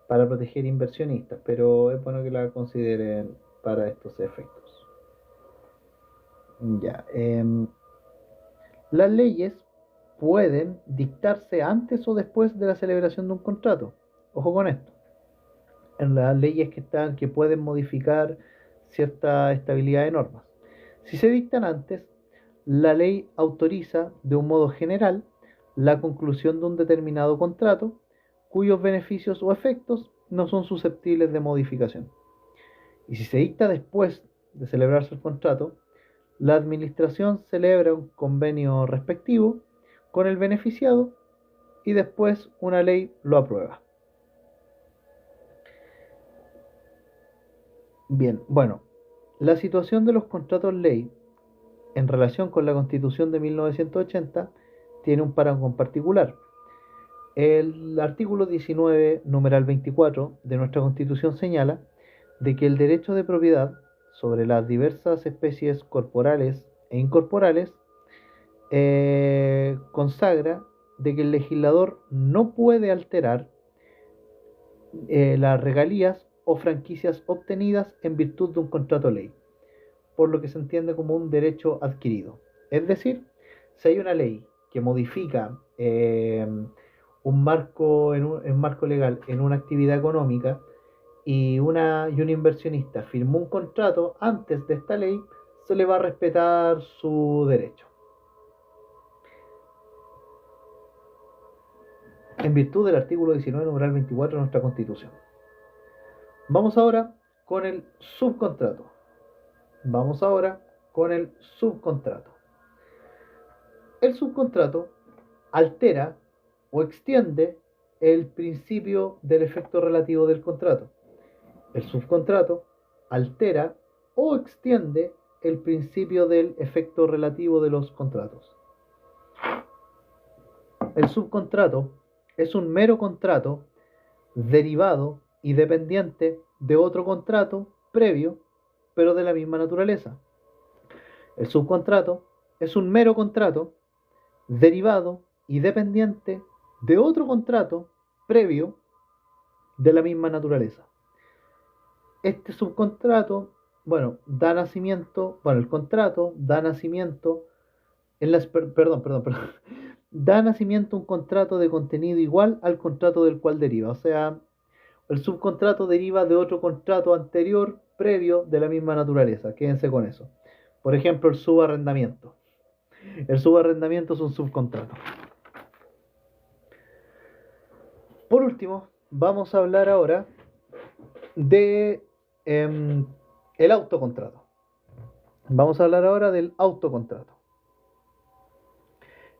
para proteger inversionistas, pero es bueno que la consideren para estos efectos. Ya, las leyes pueden dictarse antes o después de la celebración de un contrato. Ojo con esto. En las leyes que pueden modificar cierta estabilidad de normas. Si se dictan antes, la ley autoriza de un modo general la conclusión de un determinado contrato cuyos beneficios o efectos no son susceptibles de modificación. Y si se dicta después de celebrarse el contrato, la administración celebra un convenio respectivo con el beneficiado y después una ley lo aprueba. Bien, bueno, la situación de los contratos ley en relación con la Constitución de 1980 tiene un parangón particular. El artículo 19, numeral 24 de nuestra Constitución señala de que el derecho de propiedad sobre las diversas especies corporales e incorporales consagra de que el legislador no puede alterar las regalías o franquicias obtenidas en virtud de un contrato ley, por lo que se entiende como un derecho adquirido. Es decir, si hay una ley que modifica un marco legal en una actividad económica y un inversionista firmó un contrato antes de esta ley, se le va a respetar su derecho. En virtud del artículo 19, numeral 24 de nuestra Constitución. Vamos ahora con el subcontrato. Vamos ahora con el subcontrato. El subcontrato altera o extiende el principio del efecto relativo del contrato. El subcontrato altera o extiende el principio del efecto relativo de los contratos. El subcontrato es un mero contrato derivado y dependiente de otro contrato previo, pero de la misma naturaleza. El subcontrato es un mero contrato derivado y dependiente de otro contrato previo de la misma naturaleza. Este subcontrato, bueno, da nacimiento, bueno, el contrato da nacimiento, perdón, da nacimiento a un contrato de contenido igual al contrato del cual deriva. O sea, el subcontrato deriva de otro contrato anterior, previo, de la misma naturaleza. Quédense con eso. Por ejemplo, el subarrendamiento. El subarrendamiento es un subcontrato. Por último, vamos a hablar ahora de el autocontrato. Vamos a hablar ahora del autocontrato.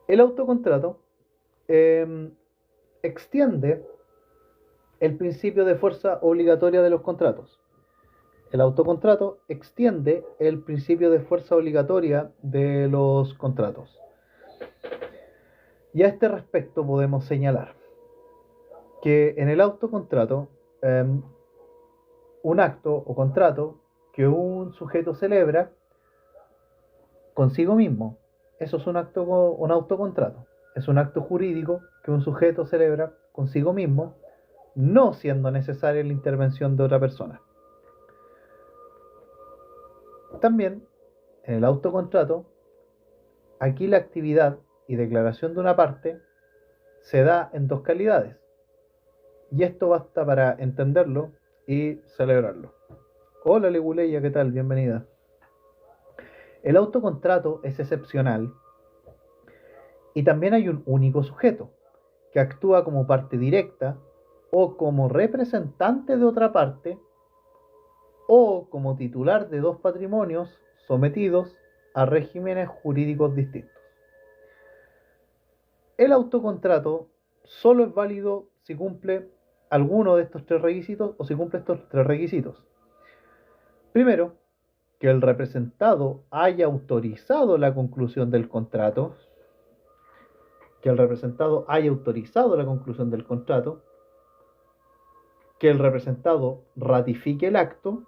El autocontrato eh, extiende el principio de fuerza obligatoria de los contratos. El autocontrato extiende el principio de fuerza obligatoria de los contratos. Y a este respecto podemos señalar que en el autocontrato, un acto o contrato que un sujeto celebra consigo mismo, eso es un autocontrato. Es un acto jurídico que un sujeto celebra consigo mismo, no siendo necesaria la intervención de otra persona. También, en el autocontrato, aquí la actividad y declaración de una parte se da en dos calidades. Y esto basta para entenderlo y celebrarlo. Hola Leguleya, ¿qué tal? Bienvenida. El autocontrato es excepcional y también hay un único sujeto que actúa como parte directa o como representante de otra parte o como titular de dos patrimonios sometidos a regímenes jurídicos distintos. El autocontrato solo es válido si cumple alguno de estos tres requisitos o si cumple estos tres requisitos. Primero, que el representado haya autorizado la conclusión del contrato, que el representado haya autorizado la conclusión del contrato, que el representado ratifique el acto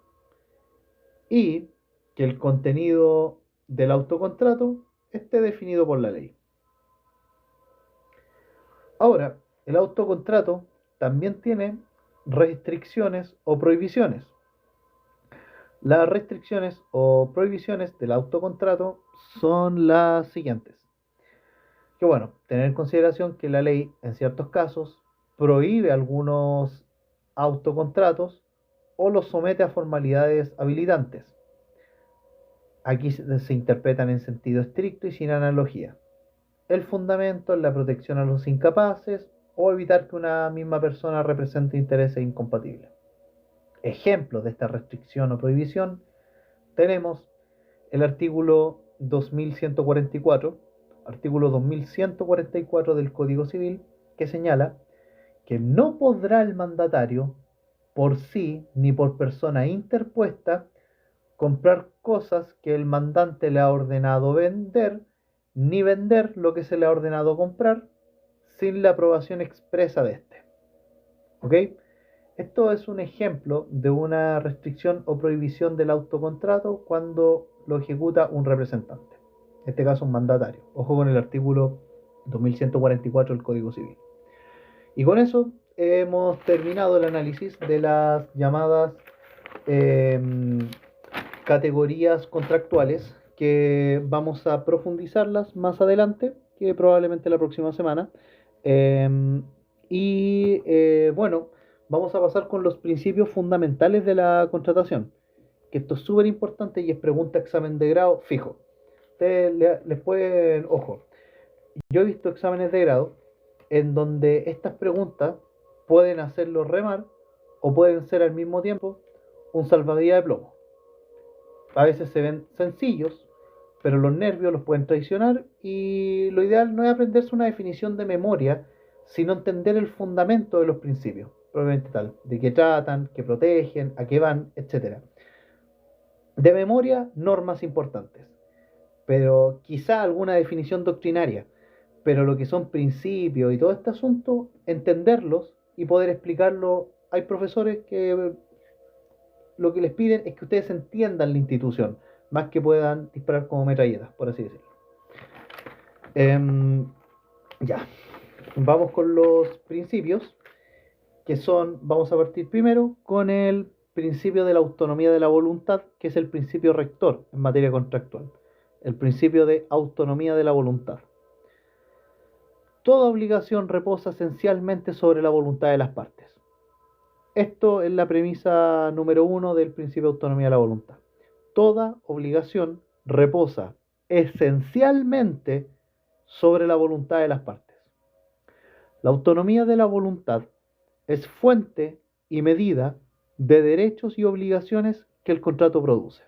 y que el contenido del autocontrato esté definido por la ley. Ahora, el autocontrato también tiene restricciones o prohibiciones. Las restricciones o prohibiciones del autocontrato son las siguientes. Que bueno, tener en consideración que la ley en ciertos casos prohíbe algunos autocontratos o los somete a formalidades habilitantes. Aquí se interpretan en sentido estricto y sin analogía. El fundamento es la protección a los incapaces o evitar que una misma persona represente intereses incompatibles. Ejemplos de esta restricción o prohibición tenemos el artículo 2144 del Código Civil, que señala que no podrá el mandatario, por sí ni por persona interpuesta, comprar cosas que el mandante le ha ordenado vender, ni vender lo que se le ha ordenado comprar, sin la aprobación expresa de éste. ¿Ok? Esto es un ejemplo de una restricción o prohibición del autocontrato cuando lo ejecuta un representante, en este caso un mandatario. Ojo con el artículo 2144 del Código Civil. Y con eso hemos terminado el análisis de las llamadas eh, categorías contractuales, que vamos a profundizarlas más adelante, que probablemente la próxima semana. Eh, bueno, vamos a pasar con los principios fundamentales de la contratación, que esto es súper importante y es pregunta examen de grado fijo. Ustedes les pueden, ojo, yo he visto exámenes de grado en donde estas preguntas pueden hacerlo remar o pueden ser al mismo tiempo un salvavidas de plomo. A veces se ven sencillos, pero los nervios los pueden traicionar y lo ideal no es aprenderse una definición de memoria, sino entender el fundamento de los principios, probablemente tal, de qué tratan, qué protegen, a qué van, etcétera. De memoria, normas importantes, pero quizá alguna definición doctrinaria, pero lo que son principios y todo este asunto, entenderlos y poder explicarlo. Hay profesores que lo que les piden es que ustedes entiendan la institución, más que puedan disparar como metralletas, por así decirlo. Ya, vamos con los principios, que son, vamos a partir primero con el principio de la autonomía de la voluntad, que es el principio rector en materia contractual. El principio de autonomía de la voluntad. Toda obligación reposa esencialmente sobre la voluntad de las partes. Esto es la premisa número 1 del principio de autonomía de la voluntad. Toda obligación reposa esencialmente sobre la voluntad de las partes. La autonomía de la voluntad es fuente y medida de derechos y obligaciones que el contrato produce.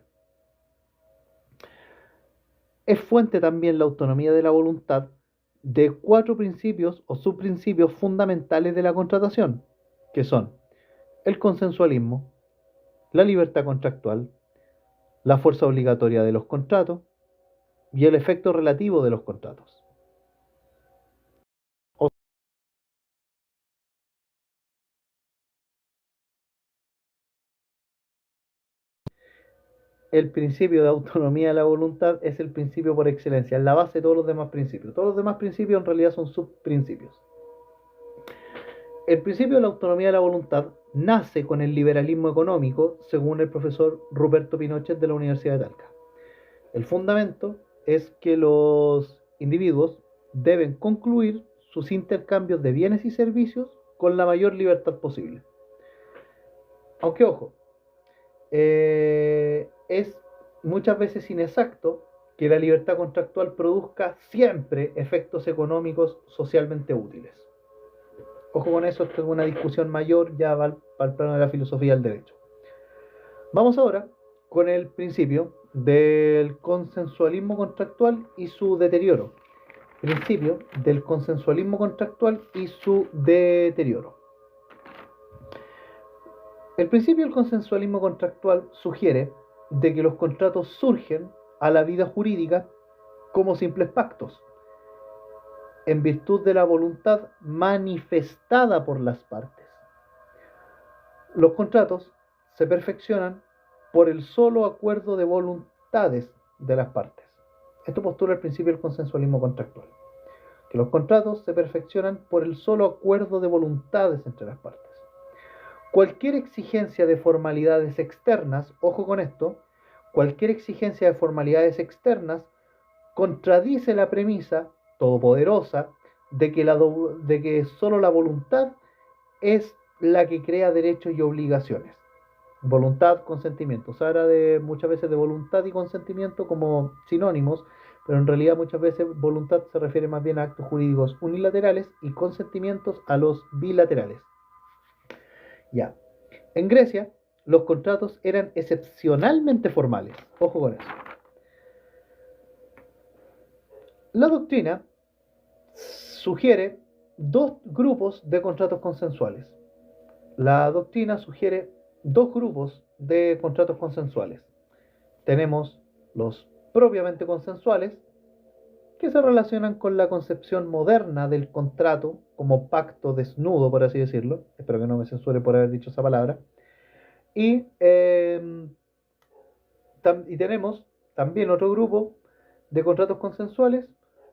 Es fuente también la autonomía de la voluntad de 4 principios o subprincipios fundamentales de la contratación, que son el consensualismo, la libertad contractual, la fuerza obligatoria de los contratos y el efecto relativo de los contratos. El principio de autonomía de la voluntad es el principio por excelencia, es la base de todos los demás principios. Todos los demás principios en realidad son subprincipios. El principio de la autonomía de la voluntad nace con el liberalismo económico, según el profesor Ruperto Pinochet de la Universidad de Talca. El fundamento es que los individuos deben concluir sus intercambios de bienes y servicios con la mayor libertad posible. Aunque, ojo, es muchas veces inexacto que la libertad contractual produzca siempre efectos económicos socialmente útiles. Ojo con eso, esto es una discusión mayor, ya va al plano de la filosofía del derecho. Vamos ahora con el principio del consensualismo contractual y su deterioro. Principio del consensualismo contractual y su deterioro. El principio del consensualismo contractual sugiere de que los contratos surgen a la vida jurídica como simples pactos, en virtud de la voluntad manifestada por las partes. Los contratos se perfeccionan por el solo acuerdo de voluntades de las partes. Esto postula el principio del consensualismo contractual, que los contratos se perfeccionan por el solo acuerdo de voluntades entre las partes. Cualquier exigencia de formalidades externas, ojo con esto, cualquier exigencia de formalidades externas contradice la premisa todopoderosa de que solo la voluntad es la que crea derechos y obligaciones. Voluntad, consentimiento. Se habla muchas veces de voluntad y consentimiento como sinónimos, pero en realidad muchas veces voluntad se refiere más bien a actos jurídicos unilaterales y consentimientos a los bilaterales. Ya. En Grecia, los contratos eran excepcionalmente formales. Ojo con eso. La doctrina sugiere 2 grupos de contratos consensuales. La doctrina sugiere 2 grupos de contratos consensuales. Tenemos los propiamente consensuales, que se relacionan con la concepción moderna del contrato como pacto desnudo, por así decirlo. Espero que no me censure por haber dicho esa palabra. Y tenemos también otro grupo de contratos consensuales,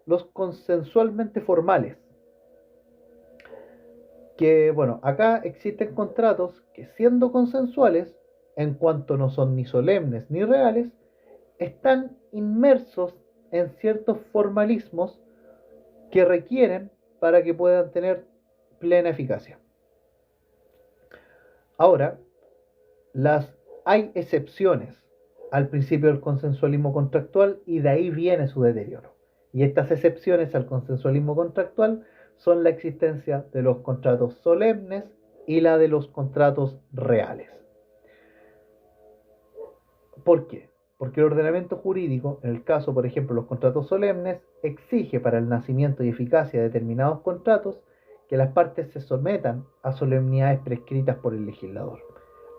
los consensualmente formales. Que, bueno, acá existen contratos que, siendo consensuales, en cuanto no son ni solemnes ni reales, están inmersos en ciertos formalismos que requieren para que puedan tener plena eficacia. Ahora, hay excepciones al principio del consensualismo contractual y de ahí viene su deterioro. Y estas excepciones al consensualismo contractual son la existencia de los contratos solemnes y la de los contratos reales. ¿Por qué? Porque el ordenamiento jurídico, en el caso, por ejemplo, de los contratos solemnes, exige para el nacimiento y eficacia de determinados contratos que las partes se sometan a solemnidades prescritas por el legislador.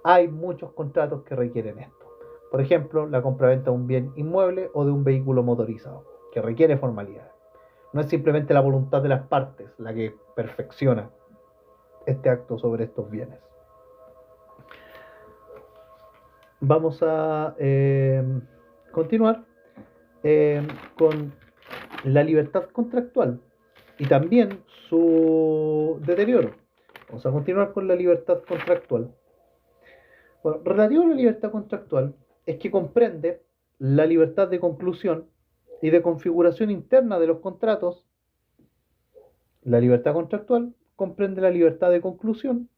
Hay muchos contratos que requieren esto. Por ejemplo, la compraventa de un bien inmueble o de un vehículo motorizado, que requiere formalidad. No es simplemente la voluntad de las partes la que perfecciona este acto sobre estos bienes. Vamos a continuar con la libertad contractual y también su deterioro. Vamos a continuar con la libertad contractual. Bueno, relativo a la libertad contractual es que comprende la libertad de conclusión y de configuración interna de los contratos. La libertad contractual comprende la libertad de conclusión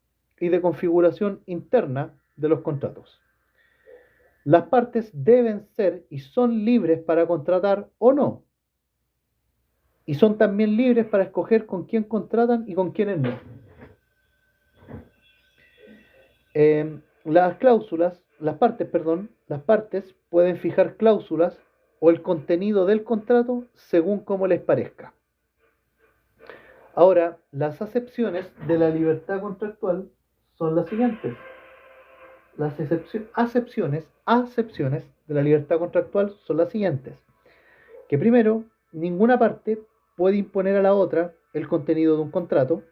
y de configuración interna de los contratos. Las partes deben ser y son libres para contratar o no, y son también libres para escoger con quién contratan y con quiénes no. Las partes pueden fijar cláusulas o el contenido del contrato según como les parezca. Ahora, las acepciones de la libertad contractual son las siguientes. Las acepciones de la libertad contractual son las siguientes. Que primero, ninguna parte puede imponer a la otra el contenido de un contrato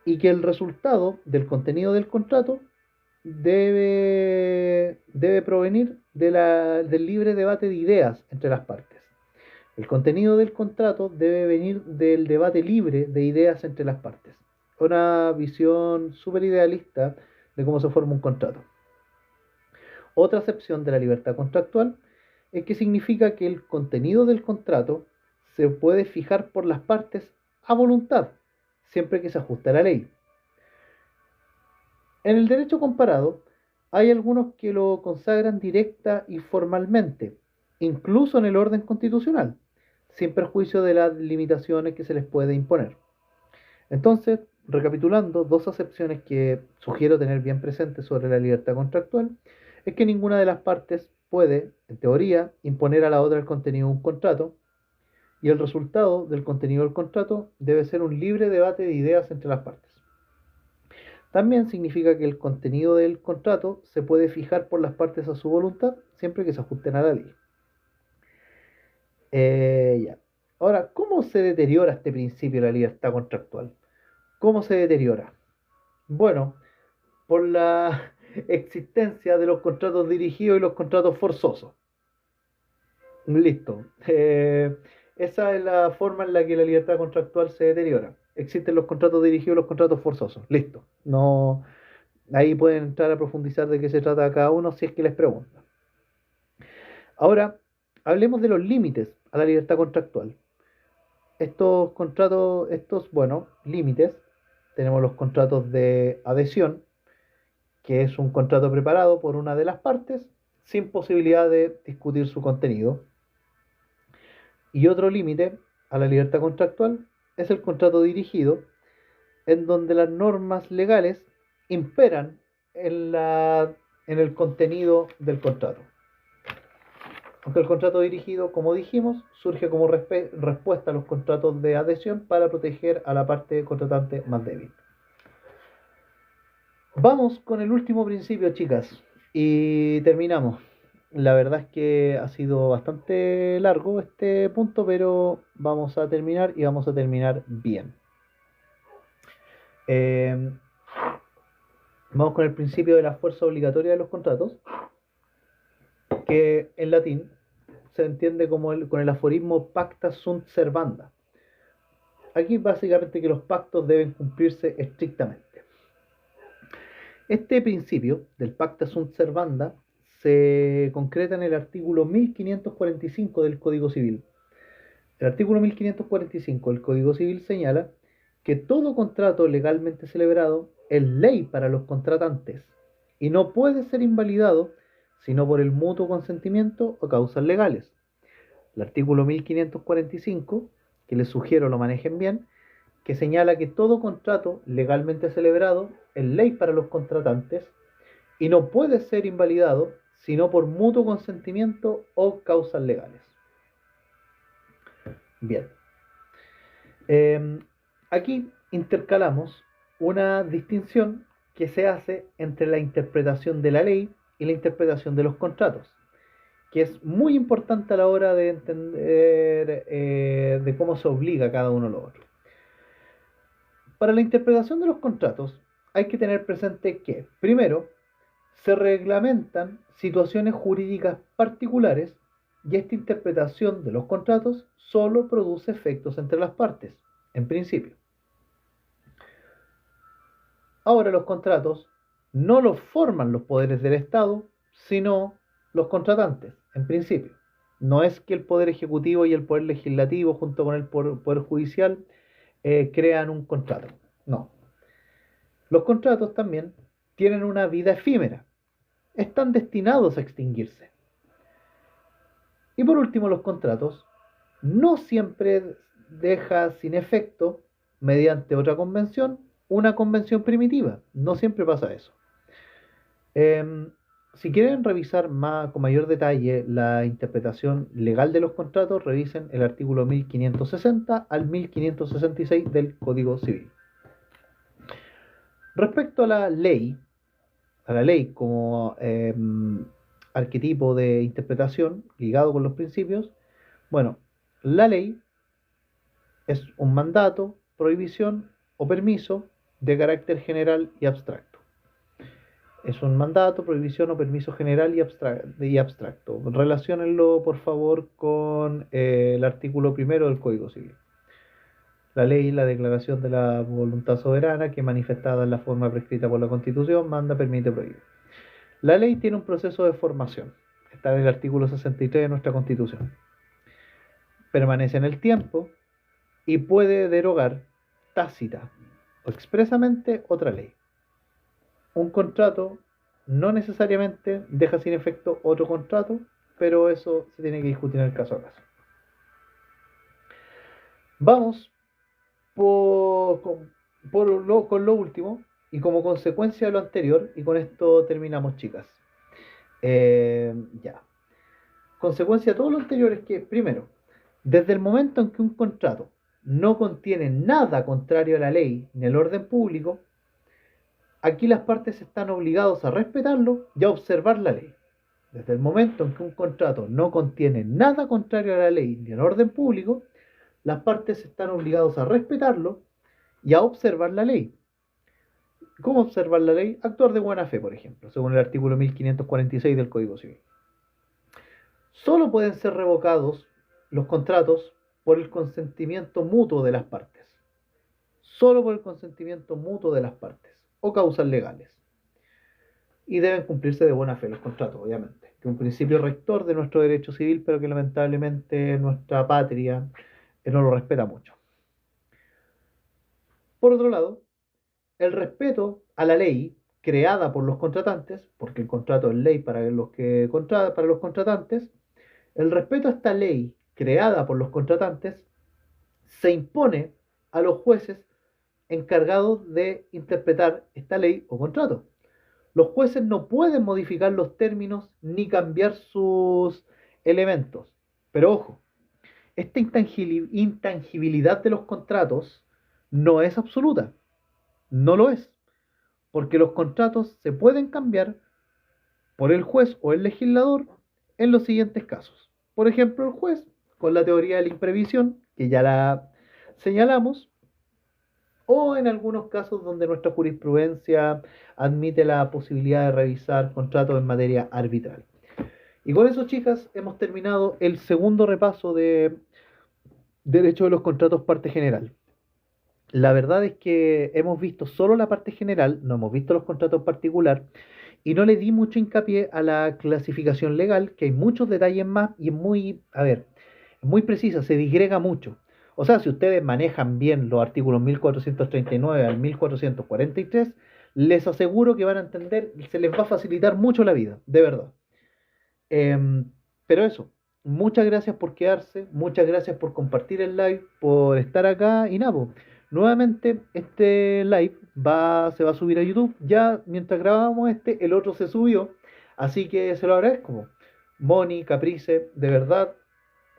y que el resultado del contenido del contrato debe provenir del libre debate de ideas entre las partes. El contenido del contrato debe venir del debate libre de ideas entre las partes. Una visión súper idealista de cómo se forma un contrato. Otra acepción de la libertad contractual es que significa que el contenido del contrato se puede fijar por las partes a voluntad, siempre que se ajuste a la ley. En el derecho comparado, hay algunos que lo consagran directa y formalmente, incluso en el orden constitucional, sin perjuicio de las limitaciones que se les puede imponer. Entonces, recapitulando, dos acepciones que sugiero tener bien presentes sobre la libertad contractual es que ninguna de las partes puede, en teoría, imponer a la otra el contenido de un contrato, y el resultado del contenido del contrato debe ser un libre debate de ideas entre las partes. También significa que el contenido del contrato se puede fijar por las partes a su voluntad, siempre que se ajusten a la ley. Ya. Ahora, ¿cómo se deteriora este principio de la libertad contractual? ¿Cómo se deteriora? Bueno, por la existencia de los contratos dirigidos y los contratos forzosos. Listo. Esa es la forma en la que la libertad contractual se deteriora. Existen los contratos dirigidos y los contratos forzosos. Listo. No, ahí pueden entrar a profundizar de qué se trata cada uno si es que les preguntan. Ahora, hablemos de los límites a la libertad contractual. Límites, tenemos los contratos de adhesión, que es un contrato preparado por una de las partes sin posibilidad de discutir su contenido. Y otro límite a la libertad contractual es el contrato dirigido, en donde las normas legales imperan en el contenido del contrato. Aunque el contrato dirigido, como dijimos, surge como respuesta a los contratos de adhesión para proteger a la parte contratante más débil. Vamos con el último principio, chicas, y terminamos. La verdad es que ha sido bastante largo este punto, pero vamos a terminar y vamos a terminar bien. Vamos con el principio de la fuerza obligatoria de los contratos, que en latín se entiende con el aforismo pacta sunt servanda. Aquí básicamente que los pactos deben cumplirse estrictamente. Este principio del pacta sunt servanda se concreta en el artículo 1545 del Código Civil. El artículo 1545 del Código Civil señala que todo contrato legalmente celebrado es ley para los contratantes y no puede ser invalidado sino por el mutuo consentimiento o causas legales. El artículo 1545, que les sugiero lo manejen bien, que señala que todo contrato legalmente celebrado es ley para los contratantes y no puede ser invalidado sino por mutuo consentimiento o causas legales. Bien. Aquí intercalamos una distinción que se hace entre la interpretación de la ley y la interpretación de los contratos, que es muy importante a la hora de entender de cómo se obliga cada uno a lo otro. Para la interpretación de los contratos hay que tener presente que, primero, se reglamentan situaciones jurídicas particulares y esta interpretación de los contratos solo produce efectos entre las partes, en principio. Ahora los contratos no lo forman los poderes del Estado, sino los contratantes, en principio. No es que el Poder Ejecutivo y el Poder Legislativo, junto con el Poder Judicial, crean un contrato. No. Los contratos también tienen una vida efímera. Están destinados a extinguirse. Y por último, los contratos no siempre deja sin efecto, mediante otra convención, una convención primitiva. No siempre pasa eso. Si quieren revisar con mayor detalle la interpretación legal de los contratos, revisen el artículo 1560 al 1566 del Código Civil. Respecto a la ley como arquetipo de interpretación ligado con los principios, bueno, la ley es un mandato, prohibición o permiso de carácter general y abstracto. Es un mandato, prohibición o permiso general y abstracto. Relaciónenlo, por favor, con el artículo primero del Código Civil. La ley, la declaración de la voluntad soberana, que manifestada en la forma prescrita por la Constitución, manda, permite, prohíbe. La ley tiene un proceso de formación. Está en el artículo 63 de nuestra Constitución. Permanece en el tiempo y puede derogar tácita o expresamente otra ley. Un contrato no necesariamente deja sin efecto otro contrato, pero eso se tiene que discutir en el caso a caso. Vamos con lo último, y como consecuencia de lo anterior, y con esto terminamos, chicas. Ya. Consecuencia de todo lo anterior es que, primero, desde el momento en que un contrato no contiene nada contrario a la ley ni al orden público, aquí las partes están obligados a respetarlo y a observar la ley. Desde el momento en que un contrato no contiene nada contrario a la ley ni al orden público, las partes están obligados a respetarlo y a observar la ley. ¿Cómo observar la ley? Actuar de buena fe, por ejemplo, según el artículo 1546 del Código Civil. Solo pueden ser revocados los contratos por el consentimiento mutuo de las partes. Solo por el consentimiento mutuo de las partes o causas legales. Y deben cumplirse de buena fe los contratos, obviamente, que es un principio rector de nuestro derecho civil, pero que lamentablemente nuestra patria no lo respeta mucho. Por otro lado, el respeto a la ley creada por los contratantes, porque el contrato es ley para los contratantes, el respeto a esta ley creada por los contratantes se impone a los jueces encargados de interpretar esta ley o contrato. Los jueces no pueden modificar los términos ni cambiar sus elementos. Pero ojo, esta intangibilidad de los contratos no es absoluta. No lo es. Porque los contratos se pueden cambiar por el juez o el legislador en los siguientes casos. Por ejemplo, el juez, con la teoría de la imprevisión, que ya la señalamos, o en algunos casos donde nuestra jurisprudencia admite la posibilidad de revisar contratos en materia arbitral. Y con eso, chicas, hemos terminado el segundo repaso de derecho de los contratos parte general. La verdad es que hemos visto solo la parte general, no hemos visto los contratos en particular, y no le di mucho hincapié a la clasificación legal, que hay muchos detalles más y es muy precisa, se disgrega mucho. O sea, si ustedes manejan bien los artículos 1439 al 1443, les aseguro que van a entender, se les va a facilitar mucho la vida, de verdad. Pero eso, muchas gracias por quedarse, muchas gracias por compartir el live, por estar acá y nada, pues, nuevamente este live se va a subir a YouTube. Ya mientras grabamos el otro se subió, así que se lo agradezco. Moni, Caprice, de verdad,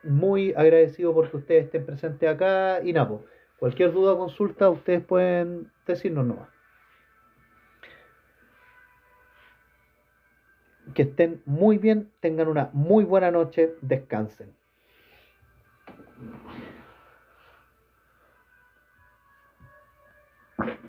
muy agradecido porque ustedes estén presentes acá y nada, pues, cualquier duda o consulta ustedes pueden decirnos nomás. Que estén muy bien, tengan una muy buena noche, descansen.